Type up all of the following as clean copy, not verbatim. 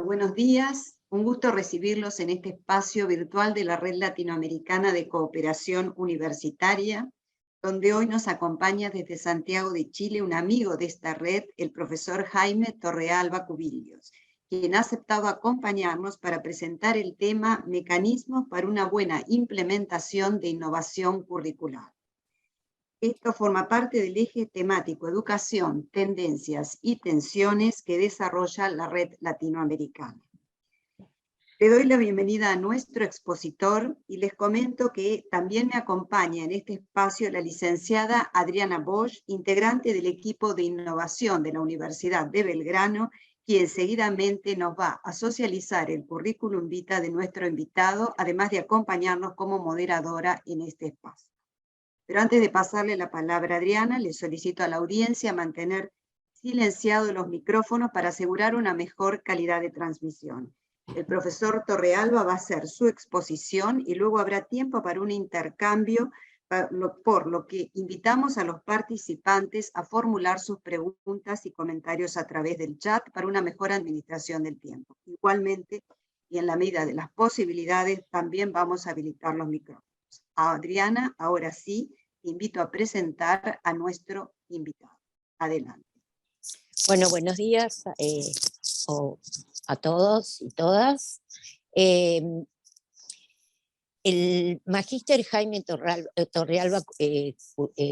buenos días. Un gusto recibirlos en este espacio virtual de la Red Latinoamericana de Cooperación Universitaria, donde hoy nos acompaña desde Santiago de Chile un amigo de esta red, el profesor Jaime Torrealba Cubillos, quien ha aceptado acompañarnos para presentar el tema Mecanismos para una buena implementación de innovación curricular. Esto forma parte del eje temático Educación, Tendencias y Tensiones que desarrolla la Red Latinoamericana. Le doy la bienvenida a nuestro expositor y les comento que también me acompaña en este espacio la licenciada Adriana Bosch, integrante del equipo de innovación de la Universidad de Belgrano, quien seguidamente nos va a socializar el currículum vitae de nuestro invitado, además de acompañarnos como moderadora en este espacio. Pero antes de pasarle la palabra a Adriana, le solicito a la audiencia mantener silenciados los micrófonos para asegurar una mejor calidad de transmisión. El profesor Torrealba va a hacer su exposición y luego habrá tiempo para un intercambio, por lo que invitamos a los participantes a formular sus preguntas y comentarios a través del chat para una mejor administración del tiempo. Igualmente, y en la medida de las posibilidades, también vamos a habilitar los micrófonos. Adriana, ahora sí, te invito a presentar a nuestro invitado. Adelante. Bueno, buenos días a todos y todas. El magíster Jaime Torrealba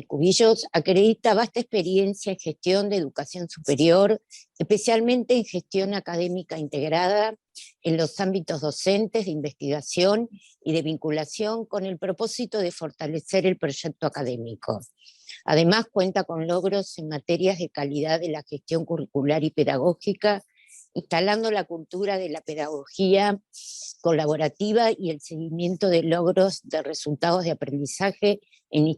Cubillos acredita vasta experiencia en gestión de educación superior, especialmente en gestión académica integrada en los ámbitos docentes, de investigación y de vinculación con el propósito de fortalecer el proyecto académico. Además, cuenta con logros en materias de calidad de la gestión curricular y pedagógica, instalando la cultura de la pedagogía colaborativa y el seguimiento de logros de resultados de aprendizaje en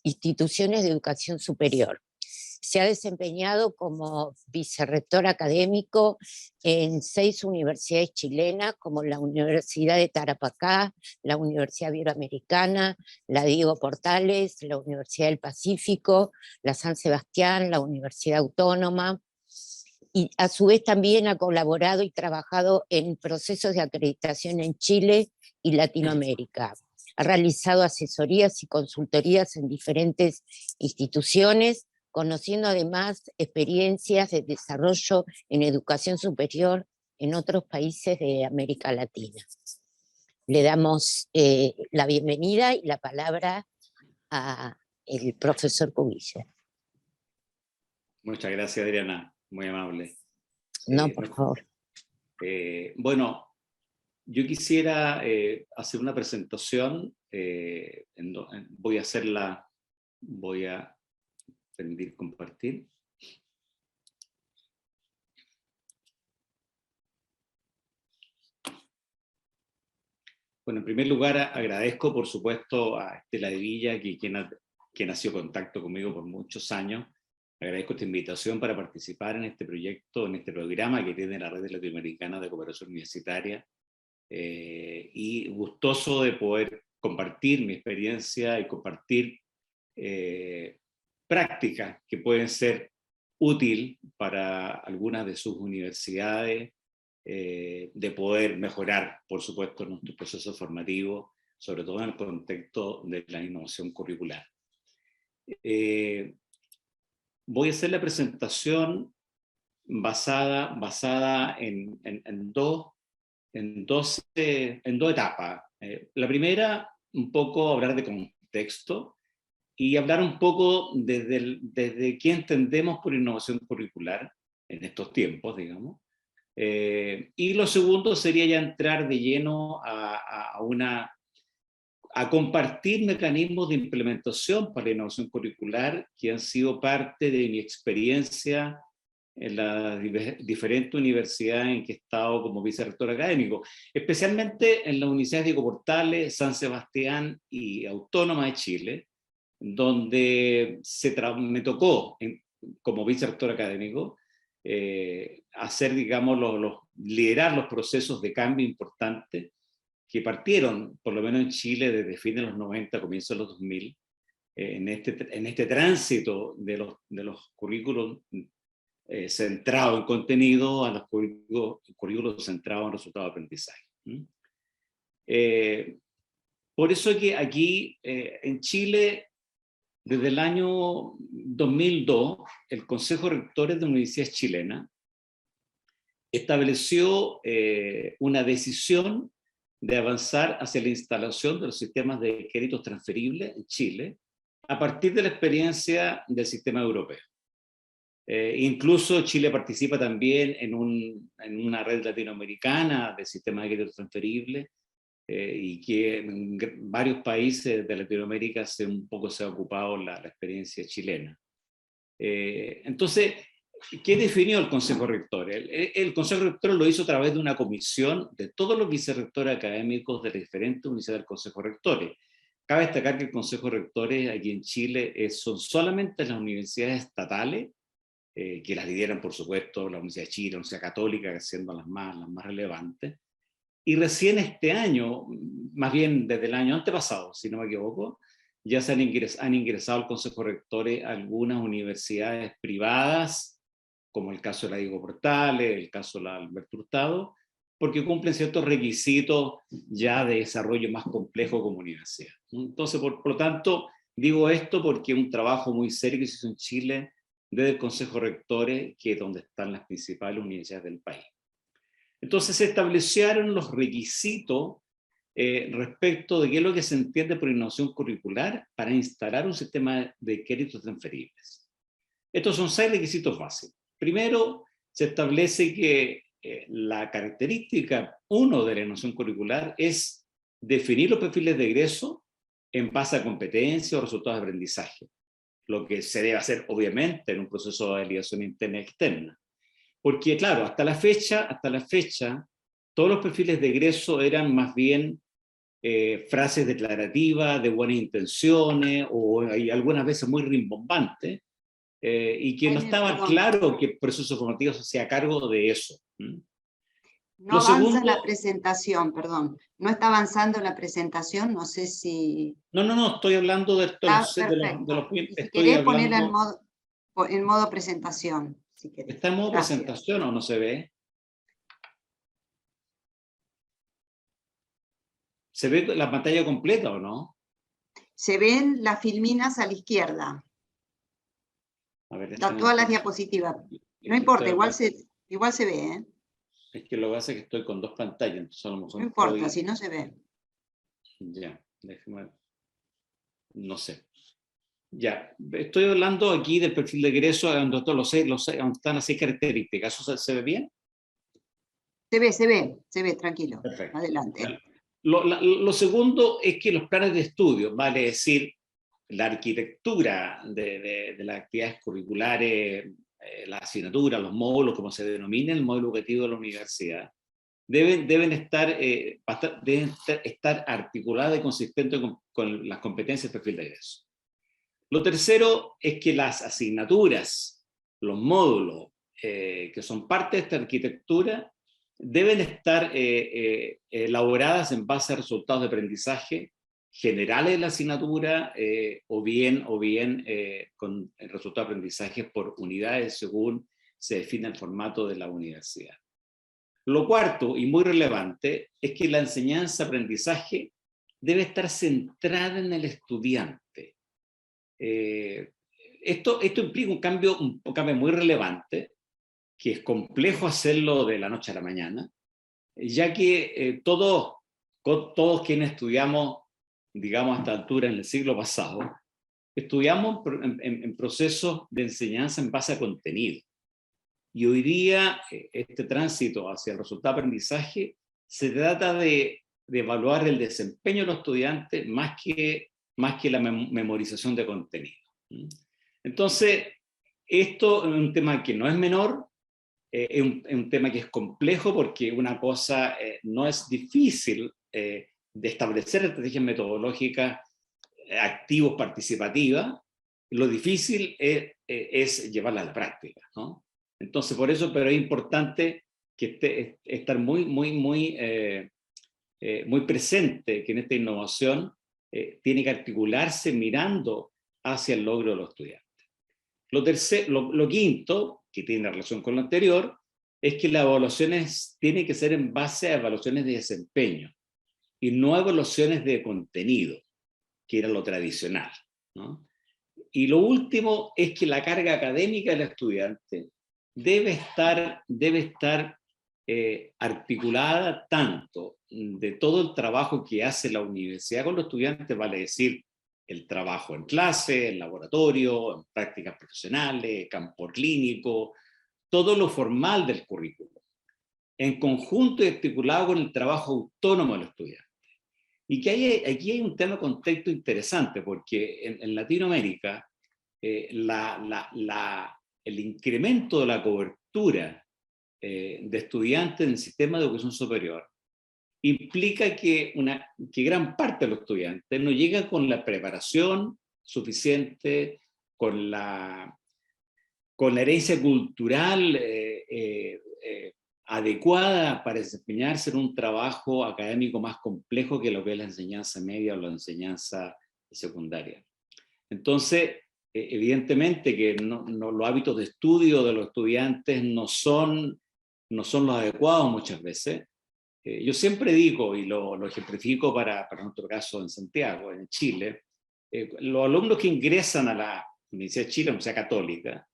instituciones de educación superior. Se ha desempeñado como vicerrector académico en 6 universidades chilenas, como la Universidad de Tarapacá, la Universidad Iberoamericana, la Diego Portales, la Universidad del Pacífico, la San Sebastián, la Universidad Autónoma, y a su vez también ha colaborado y trabajado en procesos de acreditación en Chile y Latinoamérica. Ha realizado asesorías y consultorías en diferentes instituciones, conociendo además experiencias de desarrollo en educación superior en otros países de América Latina. Le damos la bienvenida y la palabra al profesor Cubillos. Muchas gracias, Adriana, muy amable. No, por favor. Bueno, yo quisiera hacer una presentación, voy a permitir compartir. Bueno, en primer lugar agradezco por supuesto a Estela de Villa, quien ha sido contacto conmigo por muchos años. Agradezco esta invitación para participar en este proyecto, en este programa que tiene la Red Latinoamericana de Cooperación Universitaria, y gustoso de poder compartir mi experiencia y compartir prácticas que pueden ser útiles para algunas de sus universidades, de poder mejorar, por supuesto, nuestro proceso formativo, sobre todo en el contexto de la innovación curricular. Voy a hacer la presentación basada en dos etapas. La primera, un poco hablar de contexto y hablar un poco desde qué entendemos por innovación curricular en estos tiempos, digamos. Y lo segundo sería ya entrar de lleno a compartir mecanismos de implementación para la innovación curricular que han sido parte de mi experiencia en las diferentes universidades en que he estado como vicerrector académico, especialmente en las universidades Diego Portales, San Sebastián y Autónoma de Chile, donde me tocó, como vicerrector académico, hacer, digamos, liderar los procesos de cambio importantes que partieron, por lo menos en Chile, desde fines de los 90, comienzos de los 2000, en este tránsito de los currículos centrado en contenido a los currículos centrados en resultados de aprendizaje. Por eso que aquí en Chile, desde el año 2002, el Consejo de Rectores de Universidades Chilenas estableció una decisión de avanzar hacia la instalación de los sistemas de créditos transferibles en Chile, a partir de la experiencia del sistema europeo. Incluso Chile participa también en una red latinoamericana de sistemas de créditos transferibles, y que en varios países de Latinoamérica un poco se ha ocupado la experiencia chilena. Entonces, ¿qué definió el Consejo Rector? El Consejo Rector lo hizo a través de una comisión de todos los vicerrectores académicos de las diferentes universidades del Consejo Rectores. Cabe destacar que el Consejo Rectores aquí en Chile son solamente las universidades estatales, que las lideran, por supuesto, la Universidad de Chile, la Universidad Católica, siendo las más relevantes. Y recién este año, más bien desde el año antepasado, si no me equivoco, ya han ingresado al Consejo Rectores algunas universidades privadas, como el caso de la Diego Portales, el caso de la Alberto Hurtado, porque cumplen ciertos requisitos ya de desarrollo más complejo como universidad. Entonces, por lo tanto, digo esto porque es un trabajo muy serio que se hizo en Chile desde el Consejo Rectores, que es donde están las principales universidades del país. Entonces se establecieron los requisitos respecto de qué es lo que se entiende por innovación curricular para instalar un sistema de créditos transferibles. Estos son 6 requisitos básicos. Primero, se establece que la característica 1 de la innovación curricular es definir los perfiles de egreso en base a competencias o resultados de aprendizaje, lo que se debe hacer obviamente en un proceso de validación interna y externa. Porque claro, hasta la fecha, todos los perfiles de egreso eran más bien frases declarativas de buenas intenciones, o algunas veces muy rimbombantes, y que no estaba claro que el proceso formativo se hacía cargo de eso. No avanza la presentación, perdón. No está avanzando la presentación, no sé si... No, estoy hablando de esto. Perfecto. Si querés ponerla en modo presentación. Si querés. ¿Está en modo presentación o no se ve? ¿Se ve la pantalla completa o no? Se ven las filminas a la izquierda. A ver, todas las diapositivas. No importa, igual se ve, ¿eh? Es que lo que hace es que estoy con 2 pantallas, entonces a lo mejor... No importa, si no se ve. Ya, déjeme... No sé. Ya, estoy hablando aquí del perfil de egreso, donde están las 6 características. ¿Eso se ve bien? Se ve, tranquilo. Perfecto. Adelante. Lo segundo es que los planes de estudio, vale decir, la arquitectura de las actividades curriculares, la asignatura, los módulos, como se denomina el módulo educativo de la universidad, deben estar articuladas y consistentes con las competencias del perfil de egreso. Lo tercero es que las asignaturas, los módulos que son parte de esta arquitectura, deben estar elaboradas en base a resultados de aprendizaje generales de la asignatura, o bien con resultados de aprendizaje por unidades según se define el formato de la universidad. Lo cuarto, y muy relevante, es que la enseñanza-aprendizaje debe estar centrada en el estudiante. Esto implica un cambio muy relevante, que es complejo hacerlo de la noche a la mañana, ya que todos quienes estudiamos, digamos, a esta altura en el siglo pasado, estudiamos en procesos de enseñanza en base a contenido. Y hoy día este tránsito hacia el resultado de aprendizaje se trata de evaluar el desempeño de los estudiantes más que la memorización de contenido. Entonces, esto es un tema que no es menor, es un tema que es complejo, porque una cosa no es difícil de establecer estrategias metodológicas activos participativas, lo difícil es llevarla a la práctica, ¿no? Entonces, por eso, pero es importante que estar muy presente, que en esta innovación tiene que articularse mirando hacia el logro de los estudiantes. Lo quinto, que tiene relación con lo anterior, es que las evaluaciones tienen que ser en base a evaluaciones de desempeño y no evaluaciones de contenido, que era lo tradicional, ¿no? Y lo último es que la carga académica del estudiante debe estar articulada tanto de todo el trabajo que hace la universidad con los estudiantes, vale decir, el trabajo en clase, en laboratorio, en prácticas profesionales, campo clínico, todo lo formal del currículo, en conjunto y articulado con el trabajo autónomo del estudiante. Y que aquí hay un tema de contexto interesante, porque en Latinoamérica el incremento de la cobertura de estudiantes en el sistema de educación superior implica que gran parte de los estudiantes no llega con la preparación suficiente, con la herencia cultural adecuada para desempeñarse en un trabajo académico más complejo que lo que es la enseñanza media o la enseñanza secundaria. Entonces, evidentemente que los hábitos de estudio de los estudiantes no son los adecuados muchas veces. Yo siempre digo, y lo ejemplifico para nuestro caso en Santiago, en Chile, los alumnos que ingresan a la Universidad de Chile, la Universidad Católica,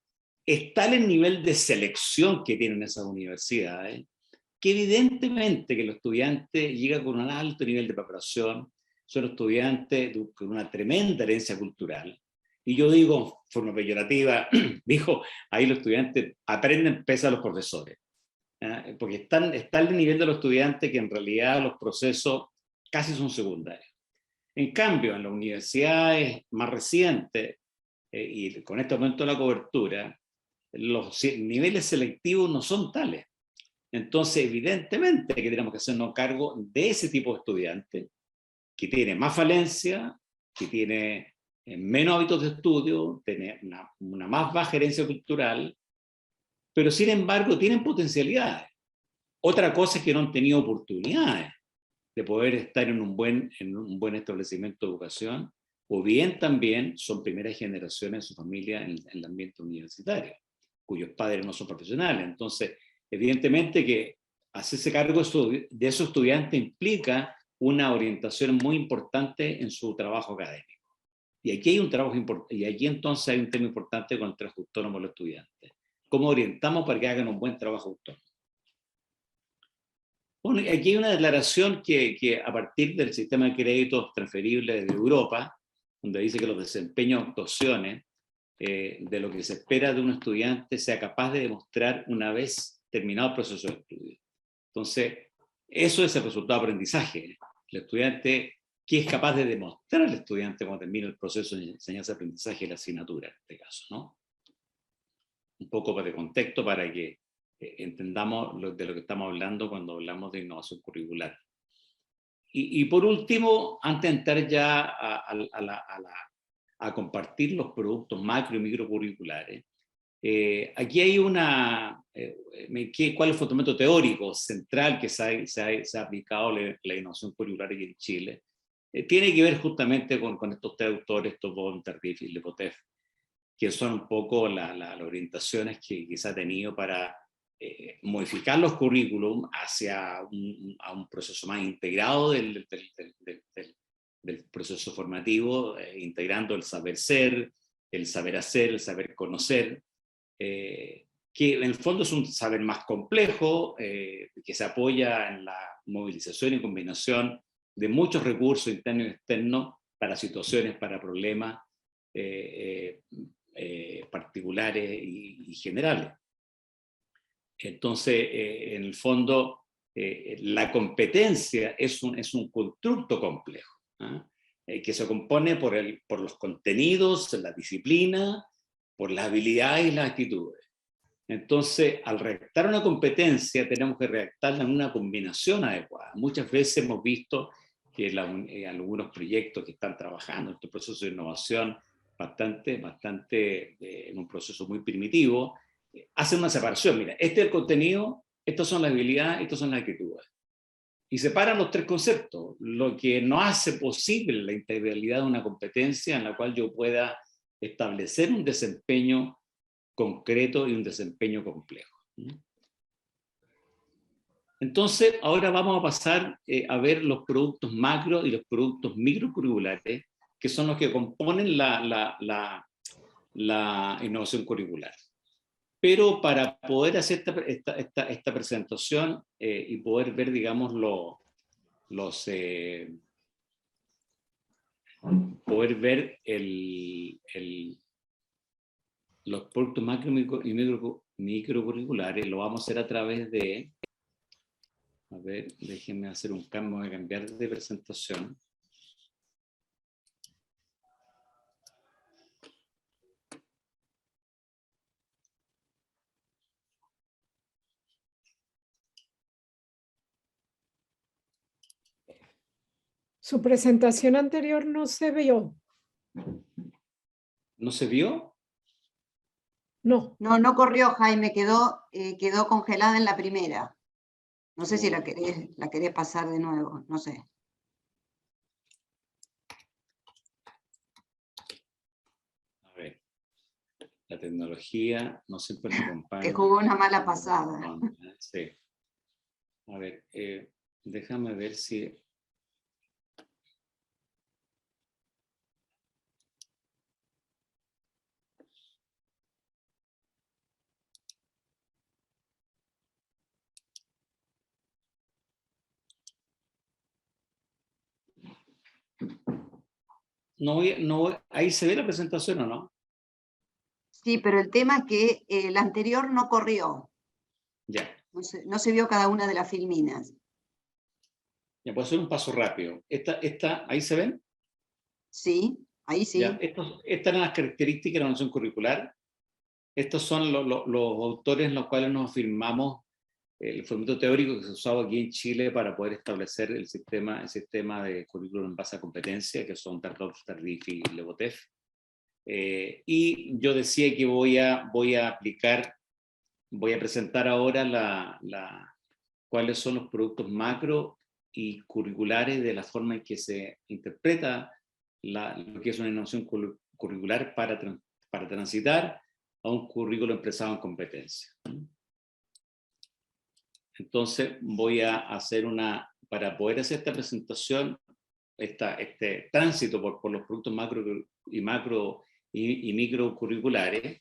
está en el nivel de selección que tienen esas universidades, que evidentemente que los estudiantes llegan con un alto nivel de preparación, son estudiantes con una tremenda herencia cultural, y yo digo, de forma peyorativa, dijo, ahí los estudiantes aprenden pese a los profesores, porque están al nivel de los estudiantes que en realidad los procesos casi son secundarios. En cambio, en las universidades más recientes, y con este aumento de la cobertura, los niveles selectivos no son tales. Entonces, evidentemente que tenemos que hacernos cargo de ese tipo de estudiantes, que tiene más falencia, que tiene menos hábitos de estudio, tiene una más baja herencia cultural, pero sin embargo tienen potencialidades. Otra cosa es que no han tenido oportunidades de poder estar en un buen establecimiento de educación, o bien también son primeras generaciones de su familia en el ambiente universitario, cuyos padres no son profesionales. Entonces, evidentemente que hacerse cargo de esos estudiantes implica una orientación muy importante en su trabajo académico. Y aquí hay un trabajo importante, y aquí entonces hay un tema importante con el trabajo autónomo de los estudiantes. ¿Cómo orientamos para que hagan un buen trabajo autónomo? Bueno, aquí hay una declaración que a partir del sistema de créditos transferibles de Europa, donde dice que los desempeños de actuaciones de lo que se espera de un estudiante sea capaz de demostrar una vez terminado el proceso de estudio. Entonces, eso es el resultado de aprendizaje. El estudiante, ¿qué es capaz de demostrar al estudiante cuando termina el proceso de enseñanza-aprendizaje y la asignatura, en este caso, ¿no? Un poco de contexto para que entendamos de lo que estamos hablando cuando hablamos de innovación curricular. Y por último, antes de entrar ya a compartir los productos macro y microcurriculares, aquí hay ¿cuál es el fundamento teórico central que se ha aplicado la innovación curricular aquí en Chile? Tiene que ver justamente con estos tres autores, Tobón, Tardif y Lepotef, que son un poco las orientaciones que se ha tenido para modificar los currículum hacia un proceso más integrado del proceso formativo, integrando el saber ser, el saber hacer, el saber conocer, que en el fondo es un saber más complejo, que se apoya en la movilización y combinación de muchos recursos internos y externos para situaciones, para problemas particulares y generales. Entonces, en el fondo, la competencia es un constructo complejo, que se compone por los contenidos, la disciplina, por las habilidades y las actitudes. Entonces, al redactar una competencia, tenemos que redactarla en una combinación adecuada. Muchas veces hemos visto que algunos proyectos que están trabajando en este proceso de innovación en un proceso muy primitivo, hacen una separación. Mira, este es el contenido, estas son las habilidades, estas son las actitudes. Y separan los tres conceptos, lo que no hace posible la integralidad de una competencia en la cual yo pueda establecer un desempeño concreto y un desempeño complejo. Entonces, ahora vamos a pasar a ver los productos macro y los productos microcurriculares, que son los que componen la innovación curricular. Pero para poder hacer esta presentación y poder ver, digamos, poder ver los productos macro y microcurriculares, lo vamos a hacer a través de... A ver, déjenme hacer un cambio, voy a cambiar de presentación. Su presentación anterior no se vio. ¿No se vio? No. No, no corrió, Jaime, quedó congelada en la primera. No sé si la querés pasar de nuevo, no sé. A ver, la tecnología no siempre nos acompaña. Te jugó una mala pasada. Sí. A ver, déjame ver si... ¿Ahí se ve la presentación o no? Sí, pero el tema es que el anterior no corrió. Ya. No se vio cada una de las filminas. Ya, puedo hacer un paso rápido. ¿Ahí se ven? Sí, ahí sí. Ya, estas eran las características de la noción curricular. Estos son los autores en los cuales nos afirmamos el formato teórico que se usaba aquí en Chile para poder establecer el sistema de currículum en base a competencia, que son Tardif, Tardif y Lebotef. Y yo decía que voy a presentar ahora cuáles son los productos macro y curriculares de la forma en que se interpreta lo que es una innovación curricular para transitar a un currículo empresado en competencia. Entonces voy a hacer para poder hacer esta presentación, este tránsito por los productos macro y microcurriculares,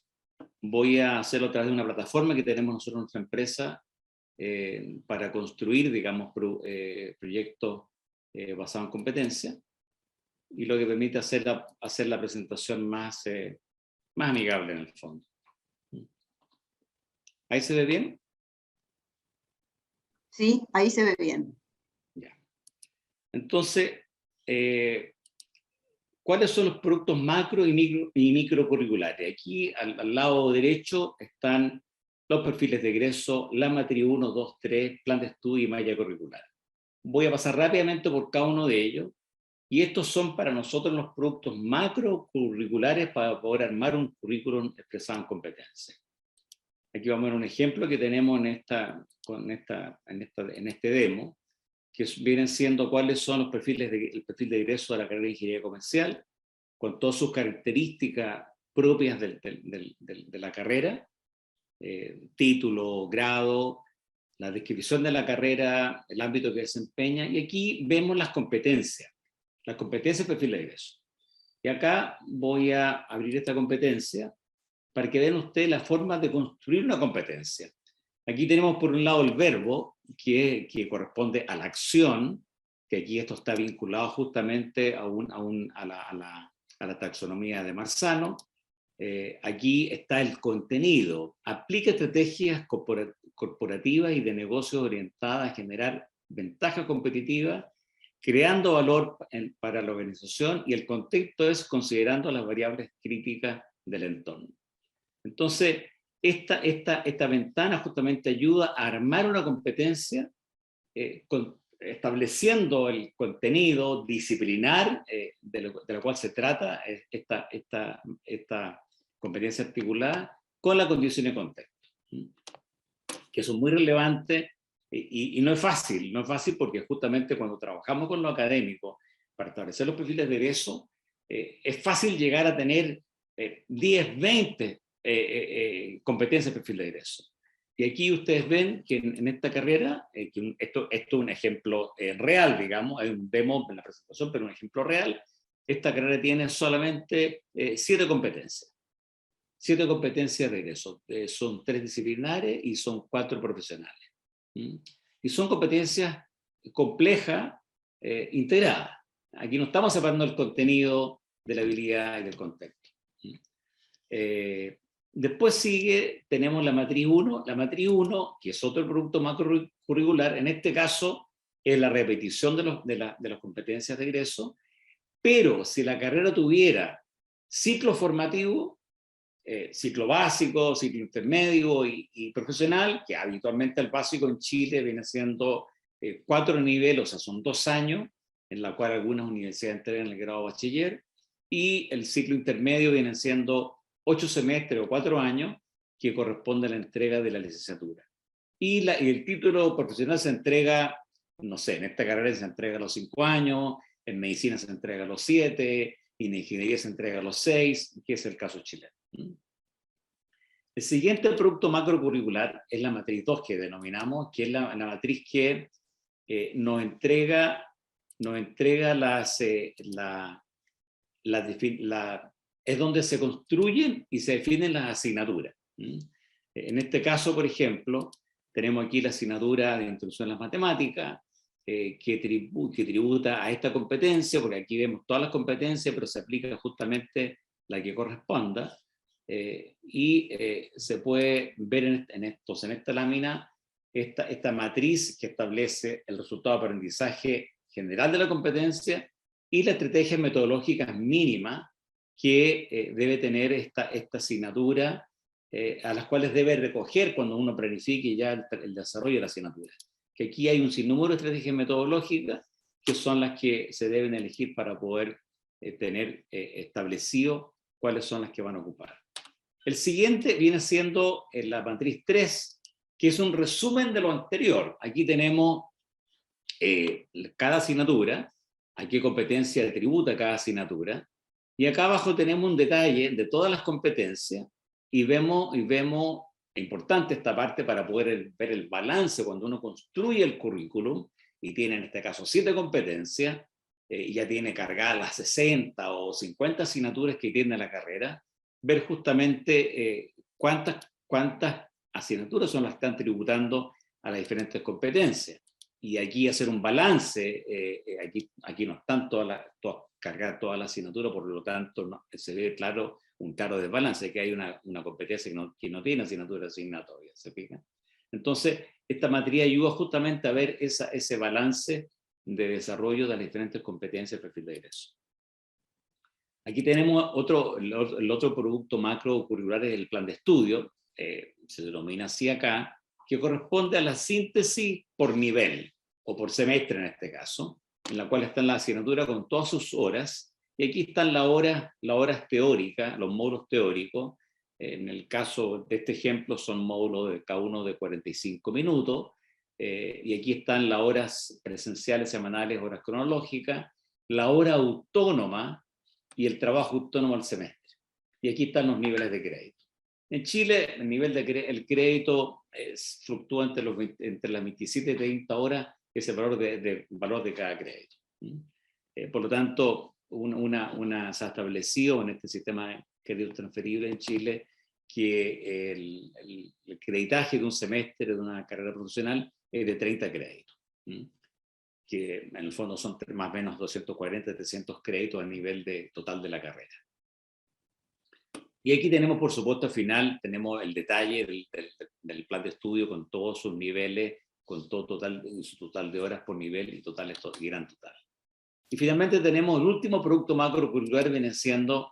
voy a hacerlo a través de una plataforma que tenemos nosotros en nuestra empresa para construir, digamos, proyectos basados en competencia, y lo que permite hacer la presentación más amigable en el fondo. ¿Ahí se ve bien? Sí, ahí se ve bien. Ya. Entonces, ¿cuáles son los productos macro y microcurriculares? Aquí al lado derecho están los perfiles de egreso, la materia 1, 2, 3, plan de estudio y malla curricular. Voy a pasar rápidamente por cada uno de ellos, y estos son para nosotros los productos macrocurriculares para poder armar un currículum expresado en competencia. Aquí vamos a ver un ejemplo que tenemos en este demo, que vienen siendo cuáles son el perfil de egreso de la carrera de Ingeniería Comercial, con todas sus características propias de la carrera, título, grado, la descripción de la carrera, el ámbito que desempeña, y aquí vemos las competencias del perfil de egreso. Y acá voy a abrir esta competencia para que vean ustedes la forma de construir una competencia. Aquí tenemos por un lado el verbo, que corresponde a la acción, que aquí esto está vinculado justamente a la taxonomía de Marzano. Aquí está el contenido. Aplica estrategias corporativas y de negocios orientadas a generar ventaja competitiva, creando valor para la organización, y el contexto es considerando las variables críticas del entorno. Entonces, esta ventana justamente ayuda a armar una competencia estableciendo el contenido disciplinar de lo cual se trata esta competencia articulada con la condición de contexto, que son muy relevantes y no es fácil porque justamente cuando trabajamos con lo académico para establecer los perfiles de egreso, es fácil llegar a tener 10, 20 competencia de perfil de egreso. Y aquí ustedes ven que en esta carrera, esto es un ejemplo real, digamos, hay un demo en la presentación, pero un ejemplo real, esta carrera tiene solamente 7 competencias. 7 competencias de egreso. Son 3 disciplinares y son 4 profesionales. Y son competencias complejas, integradas. Aquí no estamos separando el contenido de la habilidad y del contexto. Después tenemos la matriz 1. La matriz 1, que es otro producto macrocurricular, en este caso es la repetición de las competencias de egreso, pero si la carrera tuviera ciclo formativo, ciclo básico, ciclo intermedio y profesional, que habitualmente el básico en Chile viene siendo 4 niveles, o sea, son 2 años, en la cual algunas universidades entregan el grado bachiller, y el ciclo intermedio viene siendo 8 semestres o 4 años, que corresponde a la entrega de la licenciatura. Y el título profesional se entrega, no sé, en esta carrera se entrega a los 5 años, en medicina se entrega a los 7, y en ingeniería se entrega a los 6, que es el caso chileno. El siguiente producto macrocurricular es la matriz 2 que denominamos, que es la matriz que nos entrega es donde se construyen y se definen las asignaturas. En este caso, por ejemplo, tenemos aquí la asignatura de Introducción a las Matemáticas, que tributa a esta competencia, porque aquí vemos todas las competencias, pero se aplica justamente la que corresponda, se puede ver en esta lámina esta matriz que establece el resultado de aprendizaje general de la competencia y las estrategias metodológicas mínimas que debe tener esta asignatura, a las cuales debe recoger cuando uno planifique ya el desarrollo de la asignatura. Que aquí hay un sinnúmero de estrategias metodológicas que son las que se deben elegir para poder tener establecido cuáles son las que van a ocupar. El siguiente viene siendo la matriz 3, que es un resumen de lo anterior. Aquí tenemos cada asignatura, a qué competencia tributa cada asignatura, y acá abajo tenemos un detalle de todas las competencias, y vemos importante esta parte para poder ver el balance cuando uno construye el currículum, y tiene en este caso 7 competencias, y ya tiene cargadas las 60 o 50 asignaturas que tiene la carrera, ver justamente cuántas asignaturas son las que están tributando a las diferentes competencias. Y aquí hacer un balance, aquí no están cargar toda la asignatura, por lo tanto se ve claro un claro desbalance, que hay una competencia que no tiene asignatura asignada todavía, ¿se fijan? Entonces, esta matriz ayuda justamente a ver ese balance de desarrollo de las diferentes competencias del perfil de egreso. Aquí tenemos el otro producto macrocurricular, es el plan de estudio, se denomina así acá, que corresponde a la síntesis por nivel, o por semestre en este caso, en la cual están las asignaturas con todas sus horas, y aquí están las horas teóricas, los módulos teóricos. En el caso de este ejemplo son módulos de cada uno de 45 minutos, y aquí están las horas presenciales, semanales, horas cronológicas, la hora autónoma y el trabajo autónomo al semestre. Y aquí están los niveles de crédito. En Chile, el crédito fluctúa entre las 27 y 30 horas, ese valor de cada crédito. Por lo tanto, se ha establecido en este sistema de créditos transferibles en Chile que el creditaje de un semestre de una carrera profesional es de 30 créditos, que en el fondo son más o menos 240, 300 créditos a nivel total de la carrera. Y aquí tenemos, por supuesto, al final, tenemos el detalle del plan de estudio con todos sus niveles, con todo su total de horas por nivel y gran total. Y finalmente tenemos el último producto macrocurricular, viene siendo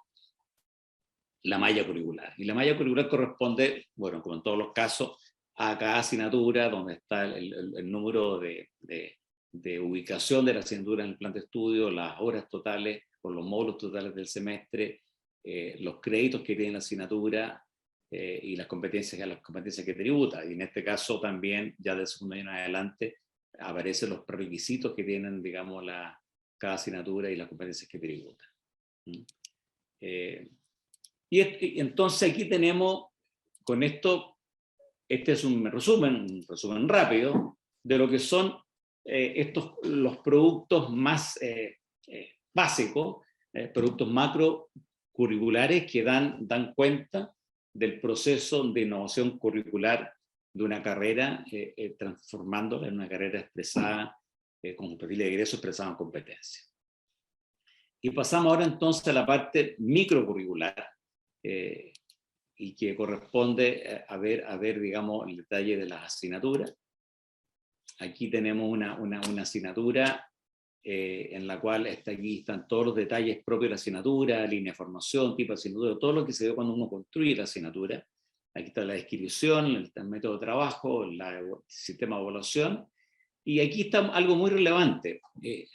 la malla curricular. Y la malla curricular corresponde, bueno, como en todos los casos, a cada asignatura, donde está el número de ubicación de la asignatura en el plan de estudio, las horas totales o los módulos totales del semestre, los créditos que tiene la asignatura y las competencias que tributa. Y en este caso también, ya del segundo año en adelante, aparecen los prerequisitos que tienen, digamos, cada asignatura y las competencias que tributa. Y entonces aquí tenemos, con esto, este es un resumen rápido de lo que son los productos más básicos, productos macrocurriculares que dan cuenta del proceso de innovación curricular de una carrera, transformándola en una carrera expresada con perfil de egreso expresado en competencia. Y pasamos ahora entonces a la parte microcurricular, y que corresponde a ver, digamos, el detalle de las asignaturas. Aquí tenemos una asignatura en la cual aquí están todos los detalles propios de la asignatura, línea de formación, tipo de asignatura, todo lo que se ve cuando uno construye la asignatura. Aquí está la descripción, el método de trabajo, el sistema de evaluación. Y aquí está algo muy relevante.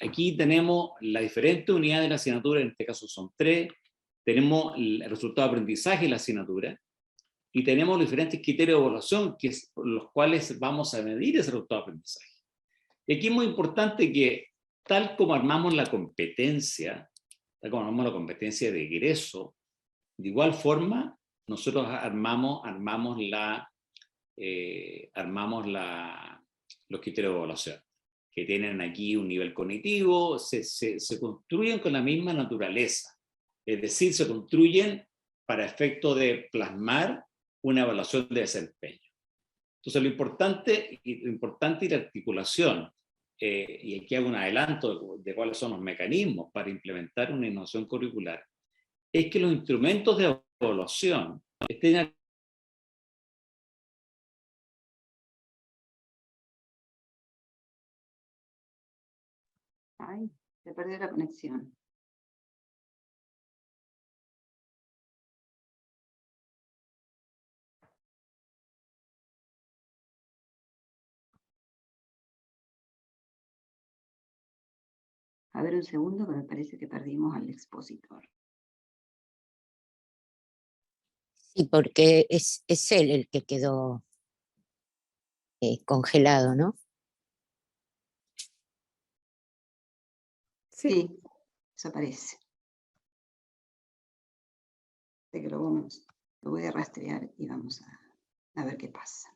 Aquí tenemos las diferentes unidades de la asignatura, en este caso son 3. Tenemos el resultado de aprendizaje de la asignatura, y tenemos los diferentes criterios de evaluación por los cuales vamos a medir ese resultado de aprendizaje. Y aquí es muy importante que, tal como armamos la competencia, de egreso, de igual forma, nosotros armamos los criterios de evaluación, que tienen aquí un nivel cognitivo, se construyen con la misma naturaleza. Es decir, se construyen para efecto de plasmar una evaluación de desempeño. Entonces lo importante y la articulación, y aquí hago un adelanto de cuáles son los mecanismos para implementar una innovación curricular, es que los instrumentos de evaluación estén Ay, se perdió la conexión. A ver un segundo, que me parece que perdimos al expositor. Sí, porque es él el que quedó congelado, ¿no? Sí, desaparece. Así que lo voy a rastrear y vamos a ver qué pasa.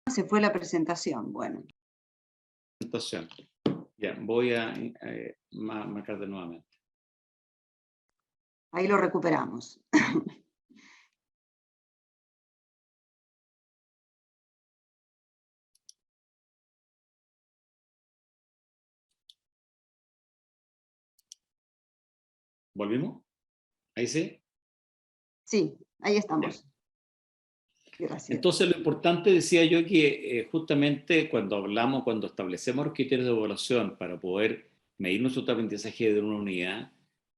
Se fue la presentación, bueno. presentación. Ya, voy a marcar de nuevamente. Ahí lo recuperamos. ¿Volvimos? ¿Ahí sí? Sí, ahí estamos. Gracias. Entonces lo importante, decía yo, que justamente cuando establecemos los criterios de evaluación para poder medir nuestro aprendizaje de una unidad,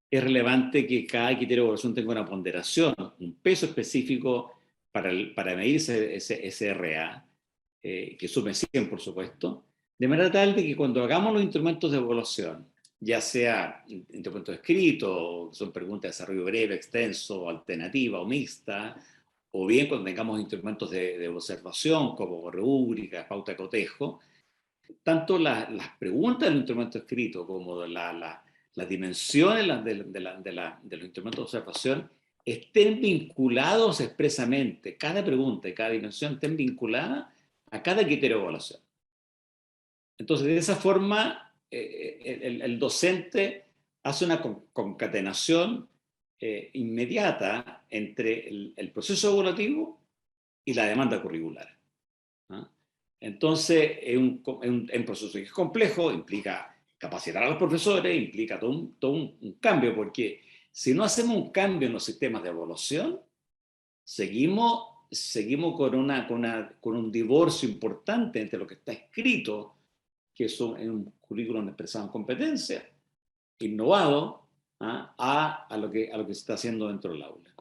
es relevante que cada criterio de evaluación tenga una ponderación, un peso específico para medir ese RA, que sume 100, por supuesto, de manera tal de que cuando hagamos los instrumentos de evaluación, ya sea instrumentos escritos, que son preguntas de desarrollo breve, extenso, alternativa o mixta, o bien cuando tengamos instrumentos de observación como rúbricas, pauta de cotejo, tanto las preguntas del instrumento escrito como las dimensiones de los instrumentos de observación estén vinculados expresamente, cada pregunta y cada dimensión estén vinculadas a cada criterio de evaluación. Entonces, de esa forma, el docente hace una concatenación inmediata entre el proceso evaluativo y la demanda curricular. ¿Ah? Entonces, es un proceso que es complejo, implica capacitar a los profesores implica todo un cambio, porque si no hacemos un cambio en los sistemas de evaluación, seguimos con un divorcio importante entre lo que está escrito, que es un currículum expresado en competencia, innovado, a lo que se está haciendo dentro del aula.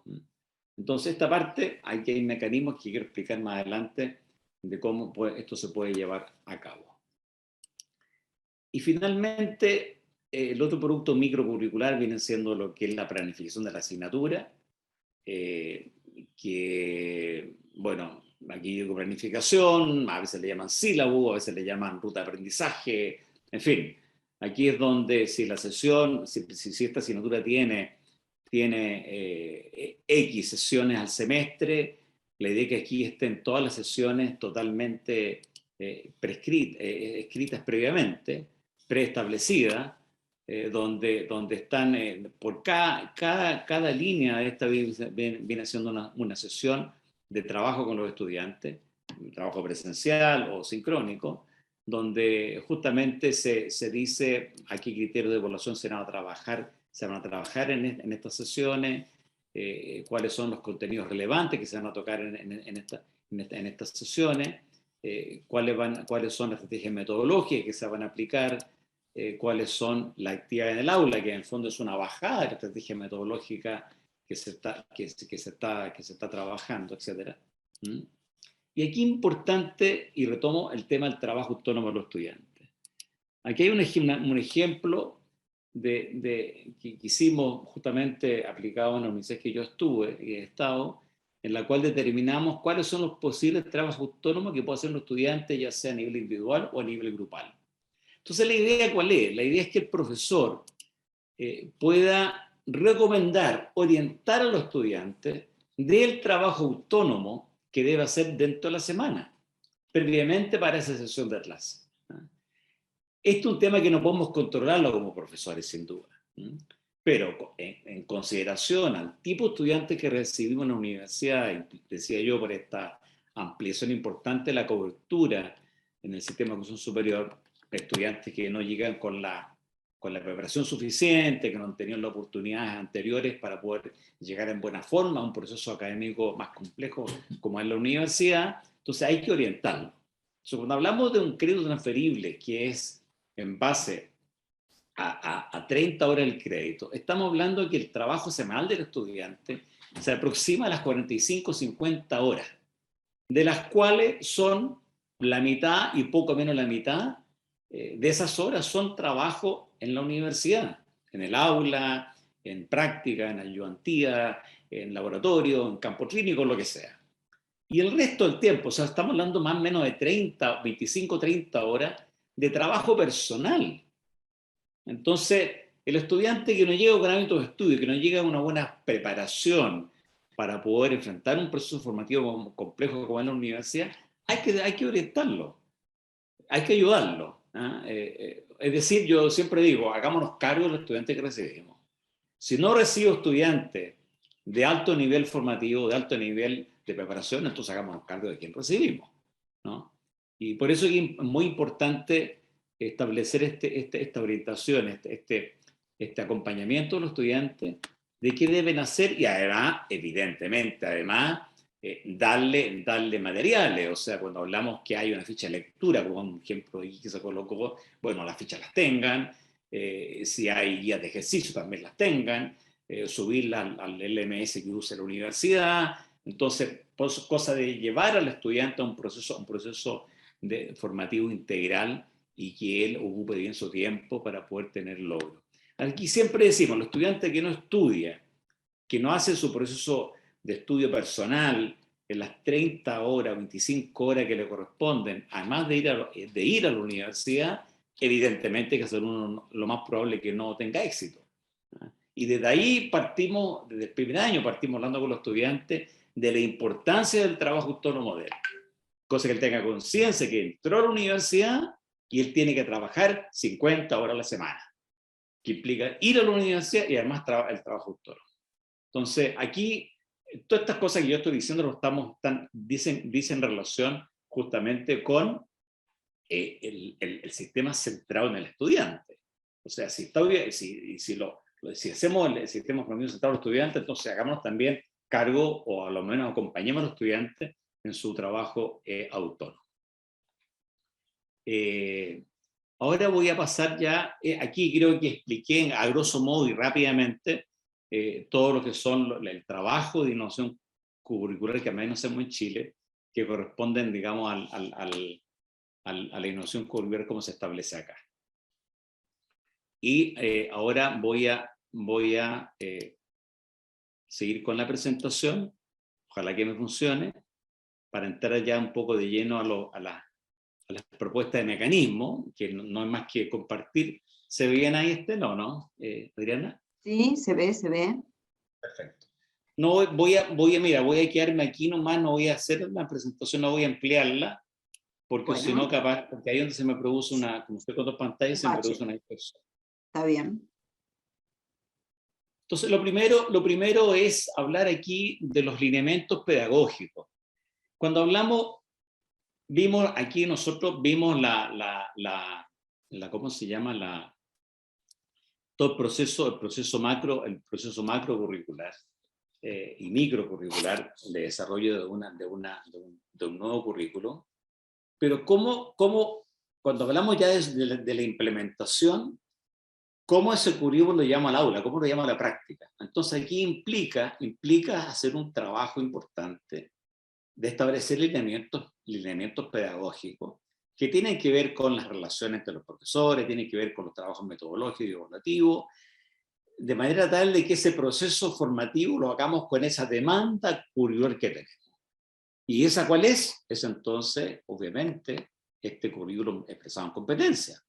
Entonces, esta parte, hay mecanismos que quiero explicar más adelante de cómo esto se puede llevar a cabo. Y finalmente, el otro producto microcurricular viene siendo lo que es la planificación de la asignatura, que, bueno, aquí digo planificación, a veces le llaman sílabo, a veces le llaman ruta de aprendizaje, en fin. Aquí es donde si la sesión, si esta asignatura tiene X sesiones al semestre, la idea es que aquí estén todas las sesiones totalmente escritas previamente, preestablecidas, donde están, por cada línea de esta viene siendo una sesión de trabajo con los estudiantes, un trabajo presencial o sincrónico, donde justamente se dice a qué criterios de evaluación se van a trabajar en estas sesiones, cuáles son los contenidos relevantes que se van a tocar en estas sesiones, cuáles son las estrategias metodológicas que se van a aplicar, cuáles son las actividades en el aula, que en el fondo es una bajada de la estrategia metodológica que se está trabajando, etc. Y aquí importante, y retomo el tema del trabajo autónomo de los estudiantes. Aquí hay un ejemplo que hicimos justamente aplicado en la universidad que yo estuve y he estado, en la cual determinamos cuáles son los posibles trabajos autónomos que puede hacer un estudiante, ya sea a nivel individual o a nivel grupal. Entonces, ¿la idea cuál es? La idea es que el profesor pueda recomendar, orientar a los estudiantes del trabajo autónomo que debe hacer dentro de la semana, previamente para esa sesión de clase. Esto es un tema que no podemos controlarlo como profesores, sin duda. Pero en consideración al tipo de estudiantes que recibimos en la universidad, decía yo, por esta ampliación importante de la cobertura en el sistema de educación superior, estudiantes que no llegan con la preparación suficiente, que no han tenido las oportunidades anteriores para poder llegar en buena forma a un proceso académico más complejo como es la universidad, entonces hay que orientarlo. Entonces, cuando hablamos de un crédito transferible que es en base a 30 horas del crédito, estamos hablando de que el trabajo semanal del estudiante se aproxima a las 45-50 horas, de las cuales son la mitad y poco menos la mitad de esas horas son trabajo en la universidad, en el aula, en práctica, en ayudantía, en laboratorio, en campo clínico, lo que sea. Y el resto del tiempo, o sea, estamos hablando más o menos de 25-30 horas de trabajo personal. Entonces, el estudiante que no llega con hábitos de estudio, que no llega a una buena preparación para poder enfrentar un proceso formativo complejo como en la universidad, hay que orientarlo, hay que ayudarlo. Es decir, yo siempre digo, hagámonos cargo de los estudiantes que recibimos. Si no recibo estudiantes de alto nivel formativo, de alto nivel de preparación, entonces hagámonos cargo de quién recibimos, ¿no? Y por eso es muy importante establecer esta orientación, este acompañamiento de los estudiantes, de qué deben hacer y además, evidentemente, darle materiales. O sea, cuando hablamos que hay una ficha de lectura, como un ejemplo que se colocó, bueno, las fichas las tengan, si hay guías de ejercicio también las tengan, subirlas al LMS que use la universidad. Entonces, cosa de llevar al estudiante a un proceso formativo integral y que él ocupe bien su tiempo para poder tener logro. Aquí siempre decimos, el estudiante que no estudia, que no hace su proceso de estudio personal en las 30 horas, 25 horas que le corresponden, además de ir a la universidad, evidentemente que lo más probable es que no tenga éxito. Y desde ahí partimos, desde el primer año partimos hablando con los estudiantes de la importancia del trabajo autónomo de él. Cosa que él tenga conciencia que entró a la universidad y él tiene que trabajar 50 horas a la semana, que implica ir a la universidad y además el trabajo autónomo. Entonces, aquí, todas estas cosas que yo estoy diciendo dicen relación justamente con el sistema centrado en el estudiante. O sea, si hacemos el sistema formación centrado a los estudiantes, entonces hagámonos también cargo, o a lo menos acompañemos a los estudiantes en su trabajo autónomo. Ahora voy a pasar ya, aquí creo que expliqué a grosso modo y rápidamente todo lo que son el trabajo de innovación curricular que al menos hacemos en Chile, que corresponden, digamos, a la innovación curricular como se establece acá. Y ahora voy a seguir con la presentación, ojalá que me funcione, para entrar ya un poco de lleno a las propuestas de mecanismo, que no es más que compartir. ¿Se ve bien ahí no, Adriana? Sí, se ve, se ve. Perfecto. No, voy a quedarme aquí nomás, no voy a hacer una presentación, no voy a ampliarla, porque Bueno. si no, capaz, porque ahí donde se me produce como estoy con dos pantallas, se me produce una dispersión. Está bien. Entonces, lo primero es hablar aquí de los lineamientos pedagógicos. Cuando hablamos, nosotros vimos ¿cómo se llama? Todo el proceso macro curricular y micro curricular de desarrollo de un nuevo currículo. Pero cuando hablamos ya de la implementación, ¿cómo ese currículo lo llama al aula? ¿Cómo lo llama a la práctica? Entonces aquí implica hacer un trabajo importante de establecer lineamientos pedagógicos que tienen que ver con las relaciones entre los profesores, tienen que ver con los trabajos metodológicos y evaluativos, de manera tal de que ese proceso formativo lo hagamos con esa demanda curricular que tenemos. ¿Y esa cuál es? Es entonces, obviamente, este currículum expresado en competencia,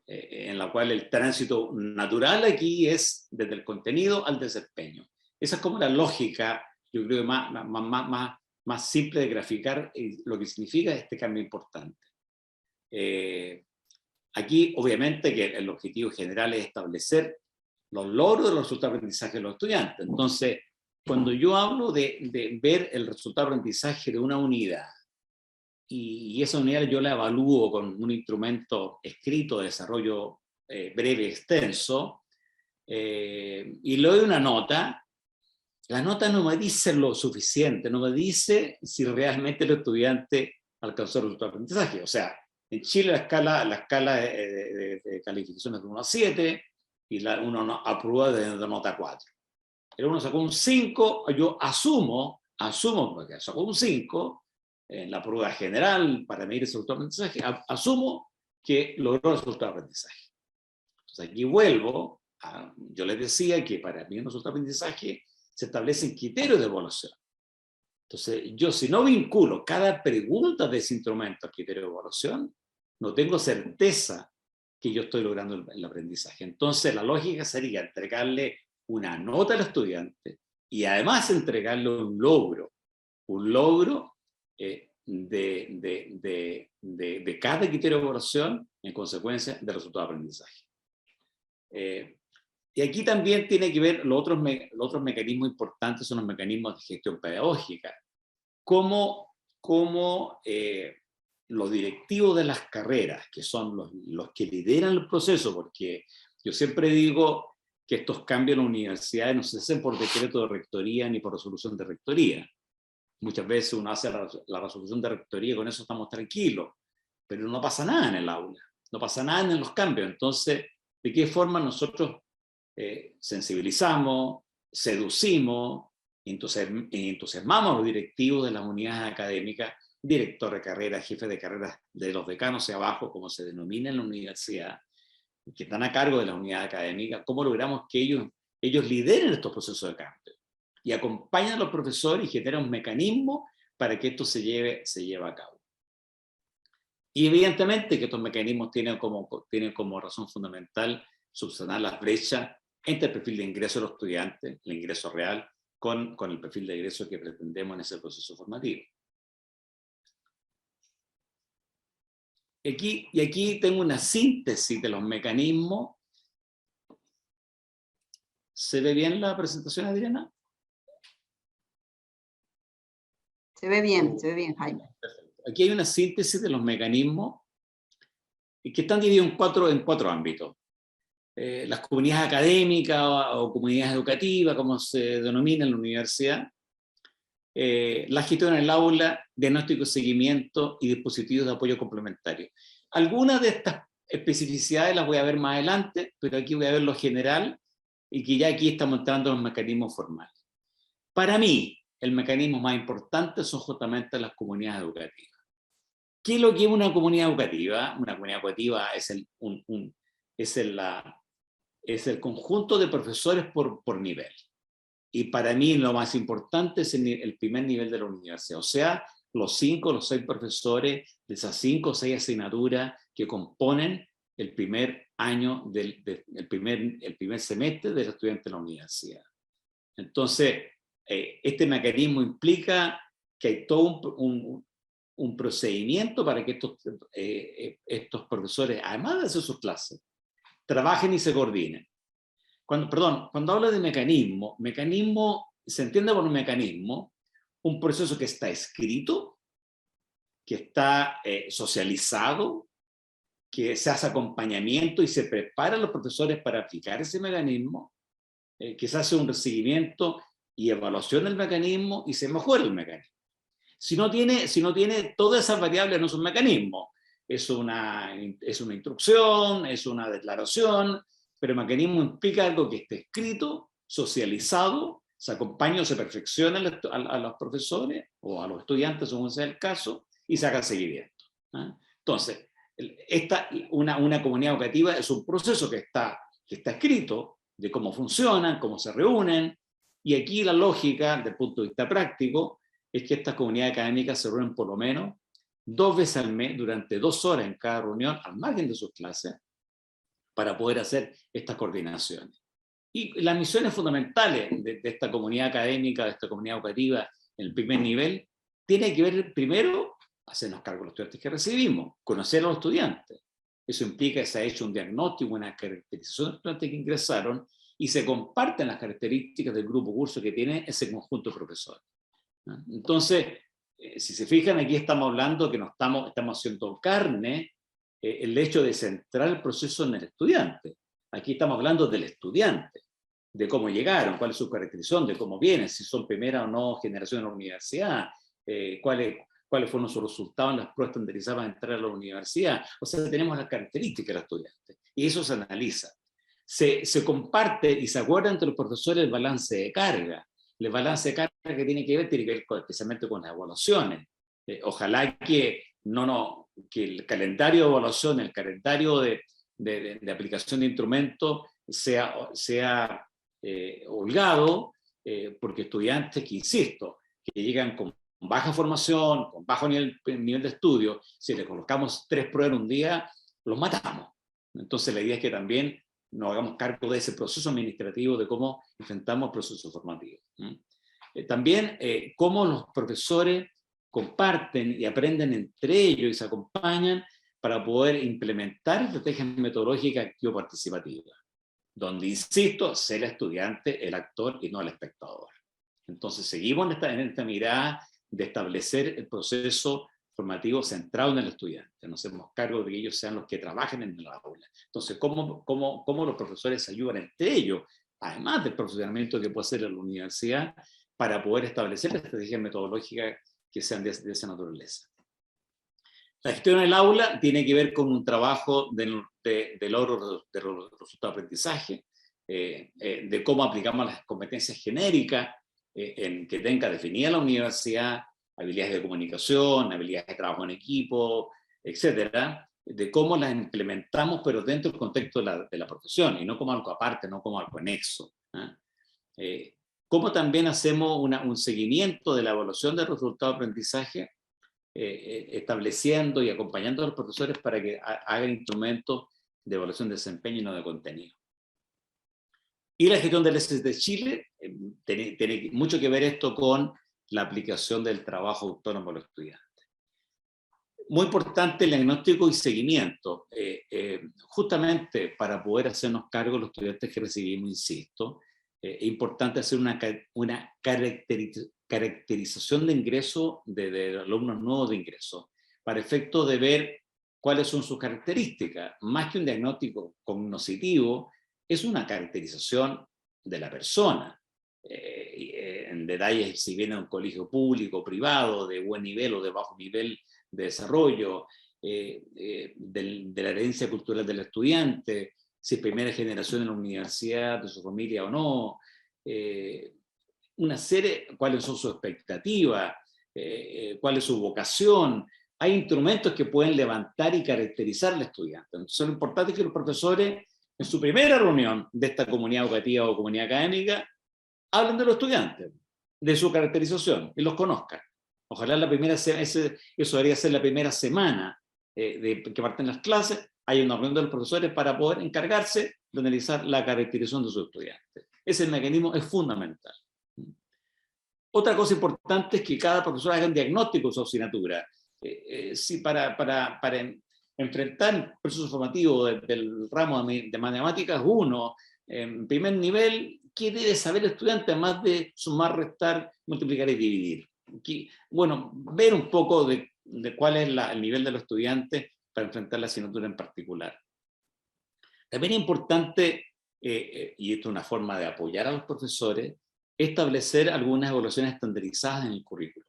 en la cual el tránsito natural aquí es desde el contenido al desempeño. Esa es como la lógica, yo creo, más simple de graficar lo que significa este cambio importante. Aquí, obviamente, que el objetivo general es establecer los logros de los resultados de aprendizaje de los estudiantes. Entonces, cuando yo hablo de ver el resultado de aprendizaje de una unidad, y esa unidad yo la evalúo con un instrumento escrito de desarrollo breve, extenso, y le doy una nota, la nota no me dice lo suficiente, no me dice si realmente el estudiante alcanzó el resultado de aprendizaje. O sea, en Chile la escala de calificación es de 1 a 7, y uno aprueba de nota 4. El uno sacó un 5, yo asumo porque sacó un 5, en la prueba general para medir ese resultado de aprendizaje, asumo que logró el resultado de aprendizaje. Entonces aquí vuelvo, yo les decía que para medir el resultado de aprendizaje se establecen criterios de evaluación. Entonces yo, si no vinculo cada pregunta de ese instrumento al criterio de evaluación, no tengo certeza que yo estoy logrando el aprendizaje. Entonces la lógica sería entregarle una nota al estudiante y además entregarle un logro de cada criterio de evaluación en consecuencia del resultado de aprendizaje. Y aquí también tiene que ver los otros mecanismos importantes, son los mecanismos de gestión pedagógica. Cómo los directivos de las carreras, que son los que lideran el proceso, porque yo siempre digo que estos cambios en las universidades no se hacen por decreto de rectoría ni por resolución de rectoría. Muchas veces uno hace la resolución de rectoría y con eso estamos tranquilos, pero no pasa nada en el aula, no pasa nada en los cambios. Entonces, ¿de qué forma nosotros sensibilizamos, seducimos, entusiasmamos a los directivos de las unidades académicas, director de carrera, jefe de carrera, de los decanos hacia abajo, como se denomina en la universidad, que están a cargo de la unidad académica? ¿Cómo logramos que ellos lideren estos procesos de cambio y acompañan a los profesores y generan un mecanismo para que esto se lleve a cabo? Y evidentemente que estos mecanismos tienen como razón fundamental subsanar las brechas entre el perfil de ingreso de los estudiantes, el ingreso real, con el perfil de ingreso que pretendemos en ese proceso formativo. Y aquí tengo una síntesis de los mecanismos. ¿Se ve bien la presentación, Adriana? Se ve bien, Jaime. Perfecto. Aquí hay una síntesis de los mecanismos que están divididos en cuatro ámbitos. las comunidades académicas o comunidades educativas, como se denomina en la universidad, la gestión en el aula, diagnóstico, seguimiento y dispositivos de apoyo complementario. Algunas de estas especificidades las voy a ver más adelante, pero aquí voy a ver lo general y que ya aquí estamos entrando en los mecanismos formales. Para mí, el mecanismo más importante son justamente las comunidades educativas. ¿Qué es lo que es una comunidad educativa? Una comunidad educativa es el conjunto de profesores por nivel. Y para mí lo más importante es el primer nivel de la universidad, o sea, los 5 o los 6 profesores de esas 5 o 6 asignaturas que componen el primer año, el primer semestre del estudiante de la universidad. Entonces, este mecanismo implica que hay todo un procedimiento para que estos profesores, además de hacer sus clases, trabajen y se coordinen. Cuando hablo de mecanismo se entiende por un mecanismo un proceso que está escrito, que está socializado, que se hace acompañamiento y se prepara a los profesores para aplicar ese mecanismo, que se hace un seguimiento y evaluación del mecanismo y se mejora el mecanismo. Si no tiene todas esas variables, no es un mecanismo, es una instrucción, es una declaración, pero el mecanismo implica algo que esté escrito, socializado, se acompaña o se perfecciona a los profesores o a los estudiantes, según sea el caso, y se haga seguimiento. Entonces, una comunidad educativa es un proceso que está escrito, de cómo funcionan, cómo se reúnen, y aquí la lógica, desde el punto de vista práctico, es que estas comunidades académicas se reúnen por lo menos 2 veces al mes, durante 2 horas en cada reunión, al margen de sus clases, para poder hacer estas coordinaciones. Y las misiones fundamentales de esta comunidad académica, de esta comunidad educativa, en el primer nivel, tiene que ver primero, hacernos cargo de los estudiantes que recibimos, conocer a los estudiantes. Eso implica que se ha hecho un diagnóstico, una caracterización de los estudiantes que ingresaron, y se comparten las características del grupo curso que tiene ese conjunto de profesores. Entonces, si se fijan, aquí estamos hablando que estamos haciendo carne el hecho de centrar el proceso en el estudiante. Aquí estamos hablando del estudiante, de cómo llegaron, cuál es su caracterización, de cómo vienen, si son primera o no generación en la universidad, cuáles fueron sus resultados en las pruebas estandarizadas para entrar a la universidad. O sea, tenemos las características del estudiante, y eso se analiza. Se comparte y se acuerda entre los profesores el balance de carga. El balance de carga que tiene que ver especialmente con las evaluaciones. Ojalá que el calendario de evaluación, el calendario de aplicación de instrumentos sea holgado, porque estudiantes que, insisto, que llegan con baja formación, con bajo nivel de estudio, si le colocamos 3 pruebas en un día, los matamos. Entonces la idea es que también nos hagamos cargo de ese proceso administrativo, de cómo enfrentamos el proceso formativo. También cómo los profesores comparten y aprenden entre ellos y se acompañan para poder implementar estrategias metodológicas activo-participativas, donde, insisto, sea el estudiante el actor y no el espectador. Entonces seguimos en esta mirada de establecer el proceso formativo centrado en el estudiante. Nos hacemos cargo de que ellos sean los que trabajen en el aula. Entonces, ¿cómo los profesores se ayudan entre ellos, además del profesionamiento que puede hacer en la universidad, para poder establecer estrategias metodológicas que sean de esa naturaleza? La gestión en el aula tiene que ver con un trabajo de logro de resultados de aprendizaje, de cómo aplicamos las competencias genéricas en que tenga definida la universidad, habilidades de comunicación, habilidades de trabajo en equipo, etcétera, de cómo las implementamos, pero dentro del contexto de la profesión, y no como algo aparte, no como algo anexo. Cómo también hacemos un seguimiento de la evaluación del resultado de aprendizaje, estableciendo y acompañando a los profesores para que hagan instrumentos de evaluación de desempeño y no de contenido. Y la gestión del ESES de Chile tiene mucho que ver esto con la aplicación del trabajo autónomo a los estudiantes. Muy importante el diagnóstico y seguimiento, justamente para poder hacernos cargo de los estudiantes que recibimos, insisto, es importante hacer una caracterización de ingreso de alumnos nuevos de ingreso, para efecto de ver cuáles son sus características, más que un diagnóstico cognoscitivo, es una caracterización de la persona. En detalles si viene de un colegio público o privado, de buen nivel o de bajo nivel de desarrollo, de la herencia cultural del estudiante, si es primera generación en la universidad de su familia o no, una serie, cuáles son sus expectativas, cuál es su vocación. Hay instrumentos que pueden levantar y caracterizar al estudiante. Entonces lo importante es que los profesores, en su primera reunión de esta comunidad educativa o comunidad académica, hablen de los estudiantes, de su caracterización, y los conozcan. Ojalá eso debería ser la primera semana de que parten las clases, hay una reunión de los profesores para poder encargarse de analizar la caracterización de sus estudiantes. Ese mecanismo es fundamental. Otra cosa importante es que cada profesor haga un diagnóstico de su asignatura. Si para enfrentar el proceso formativo del ramo de matemáticas 1, en primer nivel, ¿qué debe saber el estudiante además de sumar, restar, multiplicar y dividir? Bueno, ver un poco de cuál es el nivel de los estudiantes para enfrentar la asignatura en particular. También es importante, y esto es una forma de apoyar a los profesores, establecer algunas evaluaciones estandarizadas en el currículo.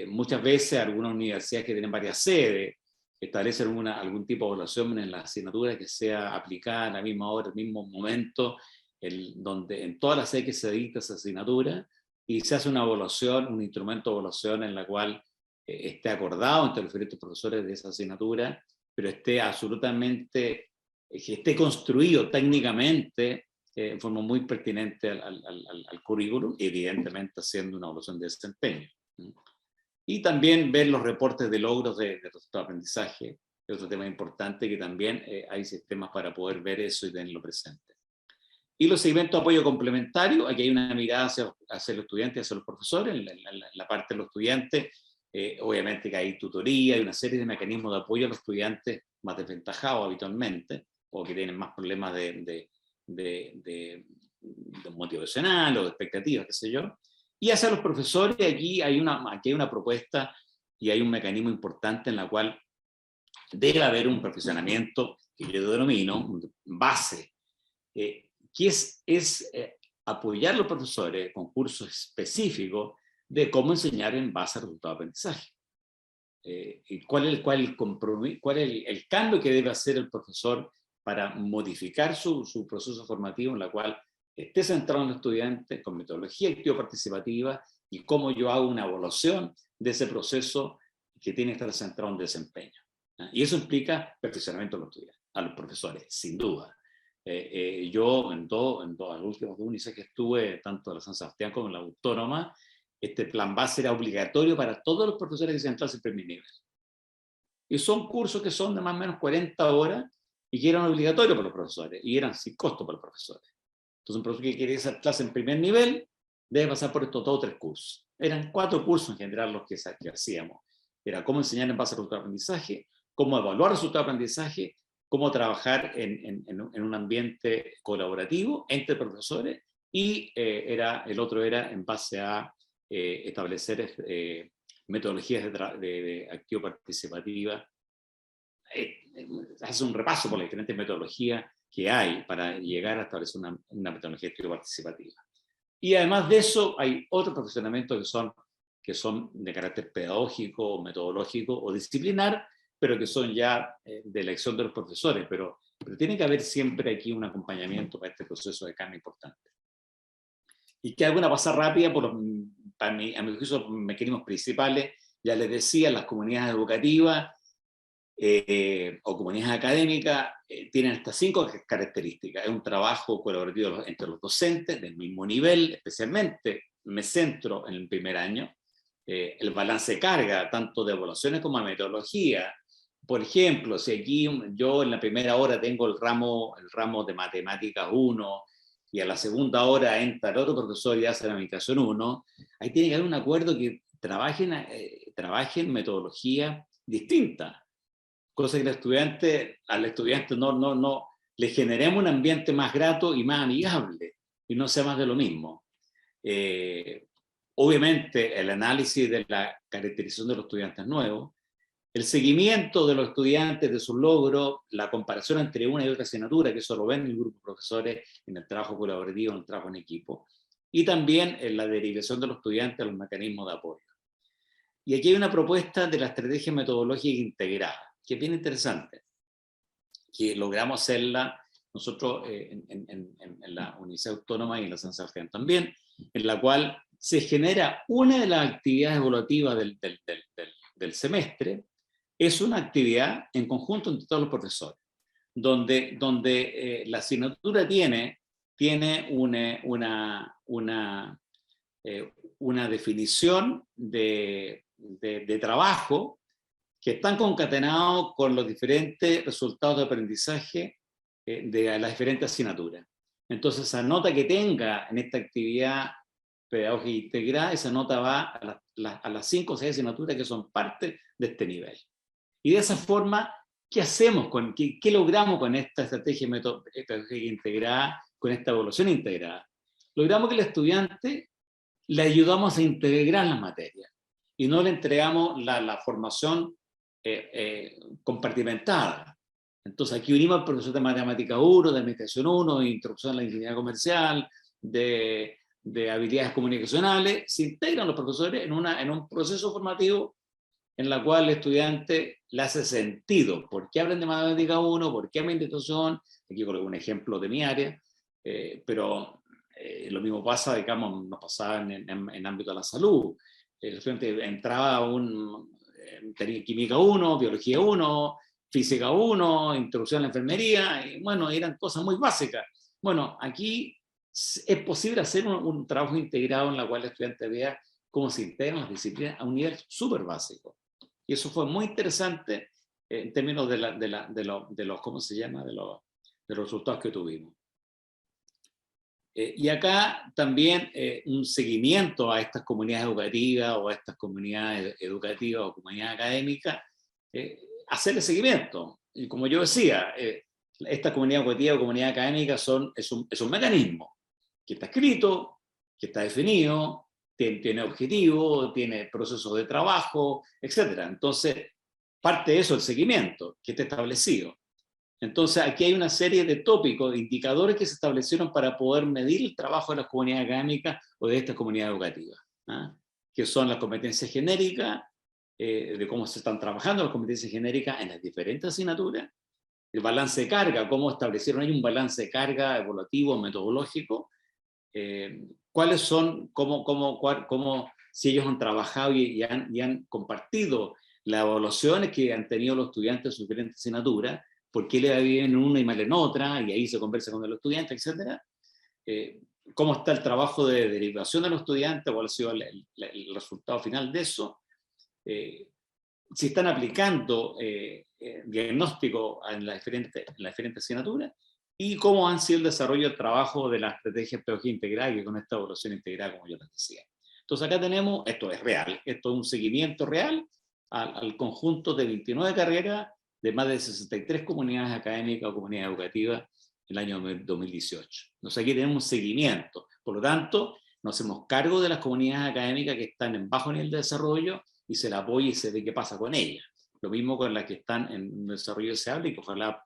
Muchas veces algunas universidades que tienen varias sedes establecen algún tipo de evaluación en la asignatura que sea aplicada a la misma hora, al mismo momento, donde en todas las sedes que se dicta esa asignatura, y se hace una evaluación, un instrumento de evaluación en la cual esté acordado entre los diferentes profesores de esa asignatura, pero esté absolutamente, que esté construido técnicamente en forma muy pertinente al currículum, evidentemente haciendo una evaluación de desempeño. Y también ver los reportes de logros de resultados de aprendizaje, es otro tema importante que también hay sistemas para poder ver eso y tenerlo presente. Y los segmentos de apoyo complementario, aquí hay una mirada hacia los estudiantes y hacia los profesores, en la parte de los estudiantes, obviamente que hay tutoría, hay una serie de mecanismos de apoyo a los estudiantes más desventajados habitualmente, o que tienen más problemas de motivacional o de expectativas, qué sé yo. Y hacia los profesores, aquí hay una propuesta y hay un mecanismo importante en la cual debe haber un perfeccionamiento que yo denomino base, que es apoyar a los profesores con cursos específicos de cómo enseñar en base a resultados de aprendizaje. Y cuál es el cambio que debe hacer el profesor para modificar su proceso formativo en la cual esté centrado en el estudiante con metodología activo-participativa y cómo yo hago una evaluación de ese proceso que tiene que estar centrado en desempeño. Y eso implica perfeccionamiento a los estudiantes, a los profesores, sin duda. Yo en las últimas UNICEF que estuve, tanto en la San Sebastián como en la Autónoma, este plan base era obligatorio para todos los profesores que se entrasen en primer nivel. Y son cursos que son de más o menos 40 horas y que eran obligatorios para los profesores y eran sin costo para los profesores. Entonces un profesor que quería hacer clase en primer nivel debe pasar por estos 2 o 3 cursos. Eran 4 cursos en general los que hacíamos. Era cómo enseñar en base a resultados de aprendizaje, cómo evaluar resultados de aprendizaje, cómo trabajar en un ambiente colaborativo entre profesores y el otro era en base a establecer metodologías de activo participativa. Hace un repaso por las diferentes metodologías que hay para llegar a establecer una metodología activo participativa. Y además de eso hay otros perfeccionamientos que son de carácter pedagógico, metodológico o disciplinar, pero que son ya de elección de los profesores, pero tiene que haber siempre aquí un acompañamiento para este proceso de cambio importante. Y que haga una pasada rápida a mi juicio, los mecanismos principales, ya les decía, las comunidades educativas o comunidades académicas tienen estas 5 características. Es un trabajo colaborativo entre los docentes del mismo nivel, especialmente me centro en el primer año, el balance de carga, tanto de evaluaciones como de metodología. Por ejemplo, si aquí yo en la primera hora tengo el ramo de matemáticas 1 y a la segunda hora entra el otro profesor y hace la administración 1, ahí tiene que haber un acuerdo que trabajen metodología distinta, cosa que al estudiante no le generemos un ambiente más grato y más amigable y no sea más de lo mismo. Obviamente el análisis de la caracterización de los estudiantes nuevos El seguimiento de los estudiantes, de sus logros, la comparación entre una y otra asignatura, que eso lo ven en el grupo de profesores, en el trabajo colaborativo, en el trabajo en equipo, y también en la derivación de los estudiantes a los mecanismos de apoyo. Y aquí hay una propuesta de la estrategia metodológica integrada, que es bien interesante, que logramos hacerla nosotros en la Universidad Autónoma y en la San Sebastián también, en la cual se genera una de las actividades evaluativas del semestre, es una actividad en conjunto entre todos los profesores, donde la asignatura tiene una definición de trabajo que están concatenados con los diferentes resultados de aprendizaje de las diferentes asignaturas. Entonces, esa nota que tenga en esta actividad pedagógica integrada, esa nota va a las 5 o 6 asignaturas que son parte de este nivel. Y de esa forma, ¿qué hacemos? ¿Qué logramos con esta estrategia pedagógica integrada, con esta evaluación integrada? Logramos que el estudiante le ayudamos a integrar las materias y no le entregamos la formación compartimentada. Entonces aquí unimos al profesor de matemática 1, de administración 1, de introducción a la ingeniería comercial, de habilidades comunicacionales, se integran los profesores en un proceso formativo en la cual el estudiante le hace sentido. ¿Por qué hablan de matemática 1? ¿Por qué administración? Aquí coloco un ejemplo de mi área, pero lo mismo pasa, digamos, nos pasaba en ámbito de la salud. El estudiante entraba tenía química 1, biología 1, física 1, introducción a la enfermería, y bueno, eran cosas muy básicas. Bueno, aquí es posible hacer un trabajo integrado en la cual el estudiante vea cómo se integran las disciplinas a un nivel súper básico. Y eso fue muy interesante en términos de los ¿cómo se llama? De los resultados que tuvimos. Y acá también un seguimiento a estas comunidades educativas o a estas comunidades educativas o comunidades académicas, hacerle seguimiento. Y como yo decía, esta comunidad educativa o comunidad académica es un mecanismo que está escrito, que está definido, tiene objetivo, tiene procesos de trabajo, etc. Entonces, parte de eso el seguimiento que está establecido. Entonces, aquí hay una serie de tópicos, de indicadores que se establecieron para poder medir el trabajo de las comunidades académicas o de estas comunidades educativas, ¿ah? Que son las competencias genéricas, de cómo se están trabajando las competencias genéricas en las diferentes asignaturas, el balance de carga, cómo establecieron ahí un balance de carga evaluativo, metodológico, cuáles son, si ellos han trabajado y han compartido las evaluaciones que han tenido los estudiantes de sus diferentes asignaturas, por qué le va bien en una y mal en otra, y ahí se conversa con el estudiante, etc. Cómo está el trabajo de derivación de los estudiantes, cuál ha sido el resultado final de eso, si están aplicando diagnóstico en las diferentes asignaturas, y cómo han sido el desarrollo del trabajo de las estrategias pedagógicas integradas, que con esta evaluación integrada, como yo les decía. Entonces acá tenemos, esto es real, esto es un seguimiento real al conjunto de 29 carreras de más de 63 comunidades académicas o comunidades educativas en el año 2018. Entonces aquí tenemos un seguimiento. Por lo tanto, nos hacemos cargo de las comunidades académicas que están en bajo nivel de desarrollo y se la apoya y se ve qué pasa con ellas. Lo mismo con las que están en un desarrollo deseable y que ojalá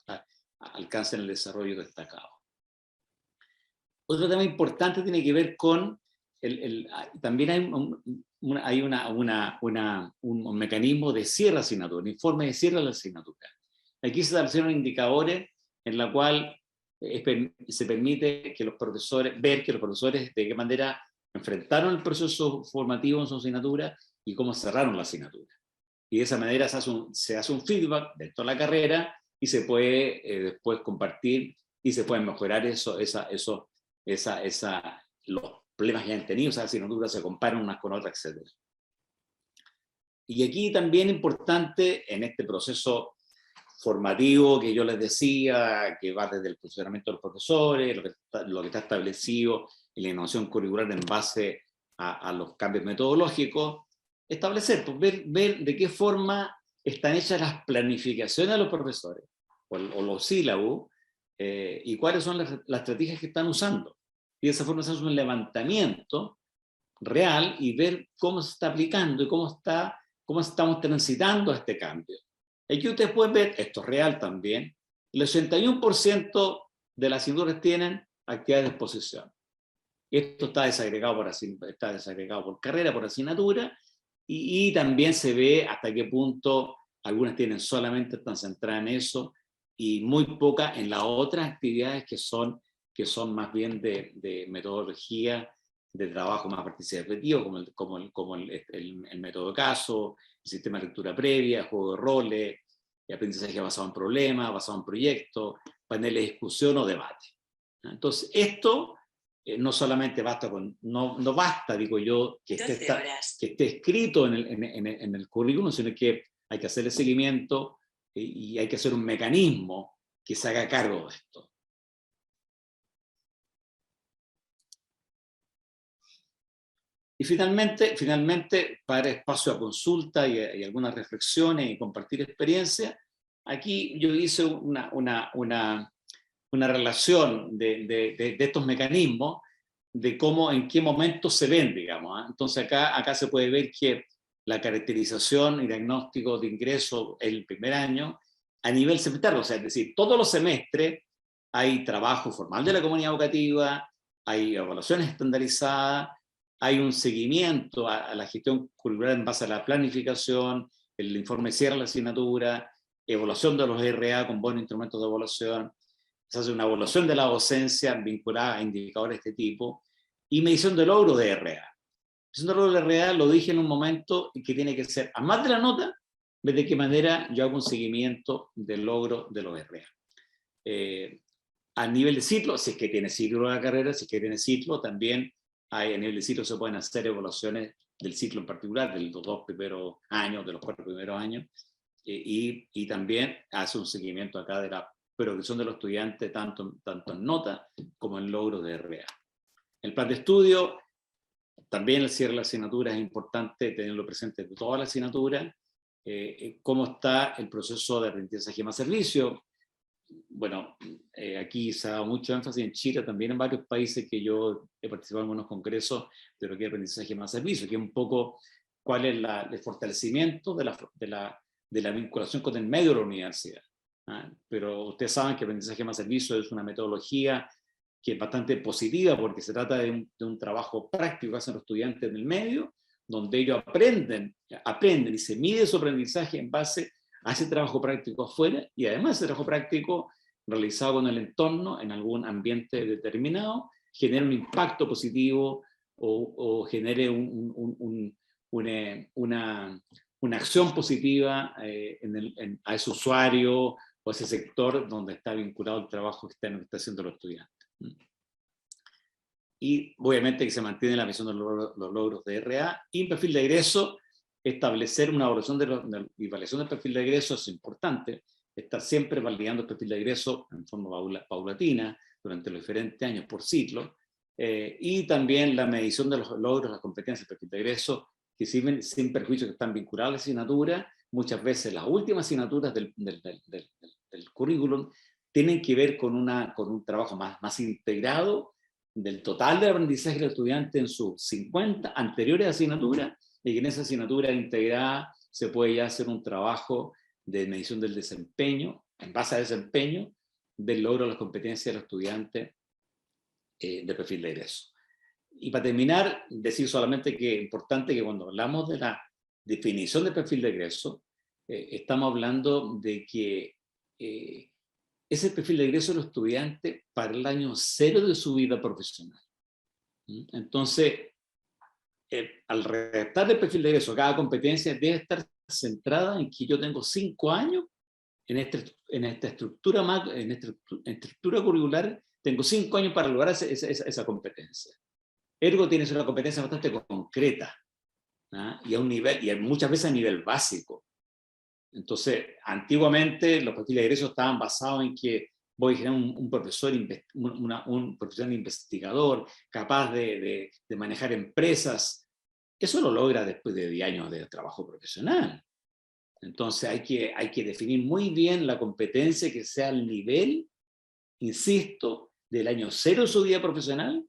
alcancen el desarrollo destacado. Otro tema importante tiene que ver con, también hay un mecanismo de cierre de asignatura, un informe de cierre de la asignatura. Aquí se establecieron indicadores en la cual se permite que los profesores, ver que los profesores de qué manera enfrentaron el proceso formativo en su asignatura y cómo cerraron la asignatura. Y de esa manera se hace un feedback de toda la carrera y se puede después compartir y se pueden mejorar los problemas que han tenido, esas asignaturas se comparan unas con otras, etc. Y aquí también importante en este proceso formativo que yo les decía, que va desde el funcionamiento de los profesores, lo que está establecido en la innovación curricular en base a los cambios metodológicos, establecer, pues ver de qué forma están hechas las planificaciones de los profesores, o los sílabos, y cuáles son las estrategias que están usando. Y de esa forma se hace un levantamiento real y ver cómo se está aplicando y cómo está cómo estamos transitando a este cambio. Aquí ustedes pueden ver, esto es real también, el 81% de las asignaturas tienen actividades de exposición. Esto está desagregado por carrera, por asignatura, y también se ve hasta qué punto algunas tienen solamente, están centradas en eso, y muy pocas en las otras actividades que son más bien de metodología, de trabajo más participativo, como el método caso, el sistema de lectura previa, juego de roles, el aprendizaje basado en problemas, basado en proyectos, paneles de discusión o debate. Entonces, esto no solamente basta no basta, digo yo, que esté escrito en el currículum, sino que hay que hacerle seguimiento y hay que hacer un mecanismo que se haga cargo de esto. Y finalmente, para espacio a consulta y algunas reflexiones y compartir experiencias, aquí yo hice una relación de estos mecanismos, de cómo, en qué momento se ven, digamos. Entonces acá se puede ver que la caracterización y diagnóstico de ingreso el primer año, a nivel semestral, o sea, es decir, todos los semestres hay trabajo formal de la comunidad educativa, hay evaluaciones estandarizadas, hay un seguimiento a la gestión curricular en base a la planificación, el informe cierre de la asignatura, evaluación de los RA con buenos instrumentos de evaluación, se hace una evaluación de la docencia vinculada a indicadores de este tipo, y medición de logro de RA. Medición de logro de RA lo dije en un momento que tiene que ser, a más de la nota, de qué manera yo hago un seguimiento del logro de los RA. A nivel de ciclo, si es que tiene ciclo la carrera, si es que tiene ciclo, también a nivel de ciclo se pueden hacer evaluaciones del ciclo en particular, de los 2 primeros años, de los 4 primeros años, y también hace un seguimiento acá de la progresión de los estudiantes, tanto en nota como en logros de RA. El plan de estudio, también el cierre de la asignatura es importante tenerlo presente de toda la asignatura. Cómo está el proceso de aprendizaje más servicio. Bueno, aquí se ha dado mucho énfasis en Chile, también en varios países que yo he participado en algunos congresos de lo que es aprendizaje más servicio, que es un poco cuál es el fortalecimiento de la vinculación con el medio de la universidad. Pero ustedes saben que aprendizaje más servicio es una metodología que es bastante positiva porque se trata de un trabajo práctico que hacen los estudiantes en el medio, donde ellos aprenden y se mide su aprendizaje en base a ese trabajo práctico afuera, y además ese trabajo práctico realizado con el entorno en algún ambiente determinado genera un impacto positivo o genere una acción positiva a ese usuario o ese sector donde está vinculado el trabajo externo que está haciendo los estudiantes. Y obviamente que se mantiene la visión de los logros de RA, y en perfil de egreso, establecer una evaluación evaluación del perfil de egreso es importante, estar siempre validando el perfil de egreso en forma paulatina durante los diferentes años por ciclo, y también la medición de los logros, las competencias del perfil de egreso, que sirven sin perjuicio que están vinculadas a la asignatura. Muchas veces las últimas asignaturas del currículum tienen que ver con un trabajo más integrado del total del aprendizaje del estudiante en sus 50 anteriores asignaturas, y que en esa asignatura integrada se puede ya hacer un trabajo de medición del desempeño, en base a desempeño, del logro de las competencias de los estudiantes de perfil de egreso. Y para terminar, decir solamente que es importante que cuando hablamos de la definición de perfil de egreso, estamos hablando de que es el perfil de egreso de los estudiantes para el año 0 de su vida profesional. Entonces, al redactar el perfil de egreso, cada competencia debe estar centrada en que yo tengo 5 años en esta estructura curricular, tengo 5 años para lograr esa competencia. Ergo tiene una competencia bastante concreta, y a un nivel, y muchas veces a nivel básico. Entonces, antiguamente los perfiles de egreso estaban basados en que voy a generar un profesional investigador capaz de manejar empresas. Eso lo logra después de 10 años de trabajo profesional. Entonces hay que definir muy bien la competencia que sea al nivel, insisto, del año 0 de su vida profesional,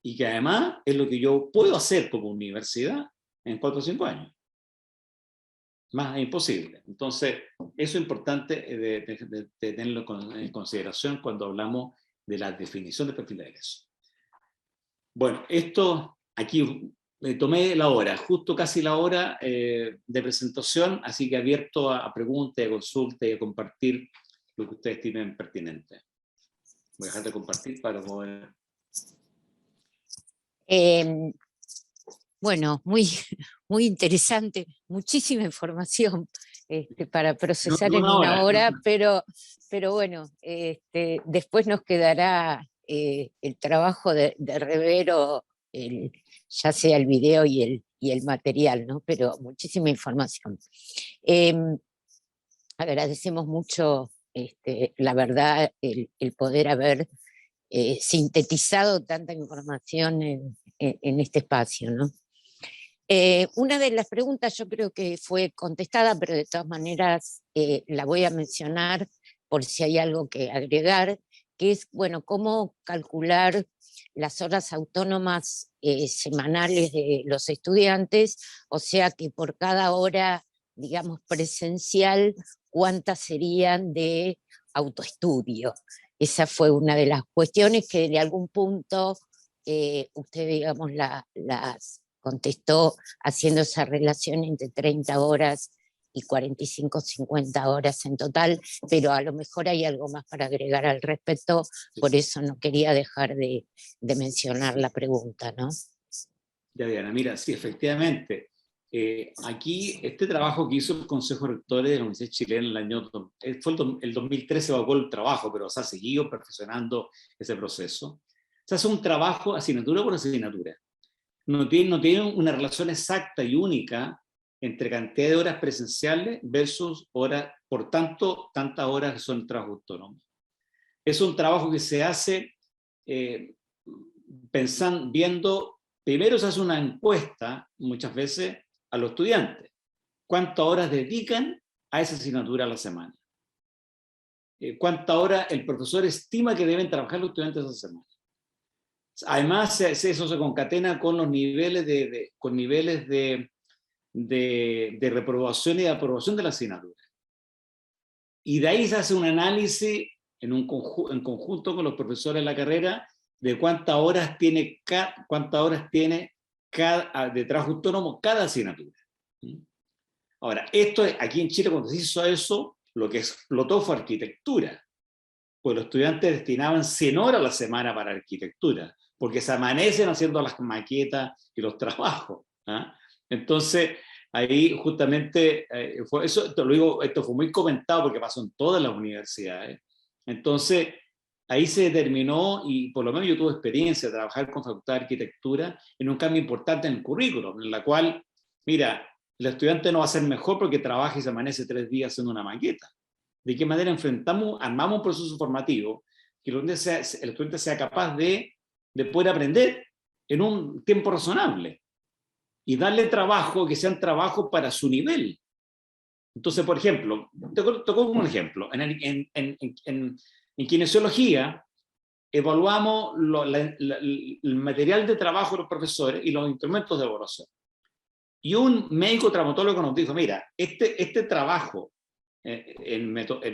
y que además es lo que yo puedo hacer como universidad en 4 o 5 años. más imposible. Entonces, eso es importante de tenerlo en consideración cuando hablamos de la definición de perfil de egreso. Bueno, esto aquí tomé la hora, justo casi la hora de presentación, así que abierto a preguntas, a consultas y a compartir lo que ustedes tienen pertinente. Voy a dejar de compartir para poder... Bueno, muy interesante, muchísima información para procesar en una hora, pero bueno, después nos quedará el trabajo de rever ya sea el video y el material, ¿no? Pero muchísima información. Agradecemos mucho, la verdad, el poder haber sintetizado tanta información en este espacio, ¿no? Una de las preguntas yo creo que fue contestada, pero de todas maneras la voy a mencionar por si hay algo que agregar, que es, bueno, cómo calcular las horas autónomas semanales de los estudiantes, o sea que por cada hora, digamos, presencial, ¿cuántas serían de autoestudio? Esa fue una de las cuestiones que de algún punto usted, digamos, las contestó haciendo esa relación entre 30 horas y 45, 50 horas en total, pero a lo mejor hay algo más para agregar al respecto, por eso no quería dejar de mencionar la pregunta, ¿no? Ya, Diana, mira, sí, efectivamente. Aquí, este trabajo que hizo el Consejo Rector de la Universidad Chilena el año, fue el 2013 evocó el trabajo, pero se ha seguido perfeccionando ese proceso. Se hace un trabajo asignatura por asignatura. No tiene una relación exacta y única entre cantidad de horas presenciales versus horas, por tanto, tantas horas que son trabajo autónomo. Es un trabajo que se hace viendo, primero se hace una encuesta, muchas veces, a los estudiantes. ¿Cuántas horas dedican a esa asignatura a la semana? ¿Cuántas horas el profesor estima que deben trabajar los estudiantes esa semana? Además, eso se concatena con los niveles de reprobación y de aprobación de la asignatura. Y de ahí se hace un análisis en conjunto con los profesores de la carrera de cuántas horas tiene de trabajo autónomo cada asignatura. Ahora, aquí en Chile, cuando se hizo eso, lo que explotó fue arquitectura, pues los estudiantes destinaban 100 horas a la semana para arquitectura, porque se amanecen haciendo las maquetas y los trabajos. Entonces, ahí justamente, esto fue muy comentado porque pasó en todas las universidades. Entonces, ahí se determinó, y por lo menos yo tuve experiencia de trabajar con Facultad de Arquitectura, en un cambio importante en el currículo, en la cual, mira, el estudiante no va a ser mejor porque trabaja y se amanece 3 días haciendo una maqueta. ¿De qué manera armamos un proceso formativo que el estudiante sea capaz de poder aprender en un tiempo razonable y darle trabajo que sean trabajos para su nivel? Entonces, por ejemplo, te pongo un ejemplo. En kinesiología evaluamos el material de trabajo de los profesores y los instrumentos de evaluación. Y un médico traumatólogo nos dijo, mira, este trabajo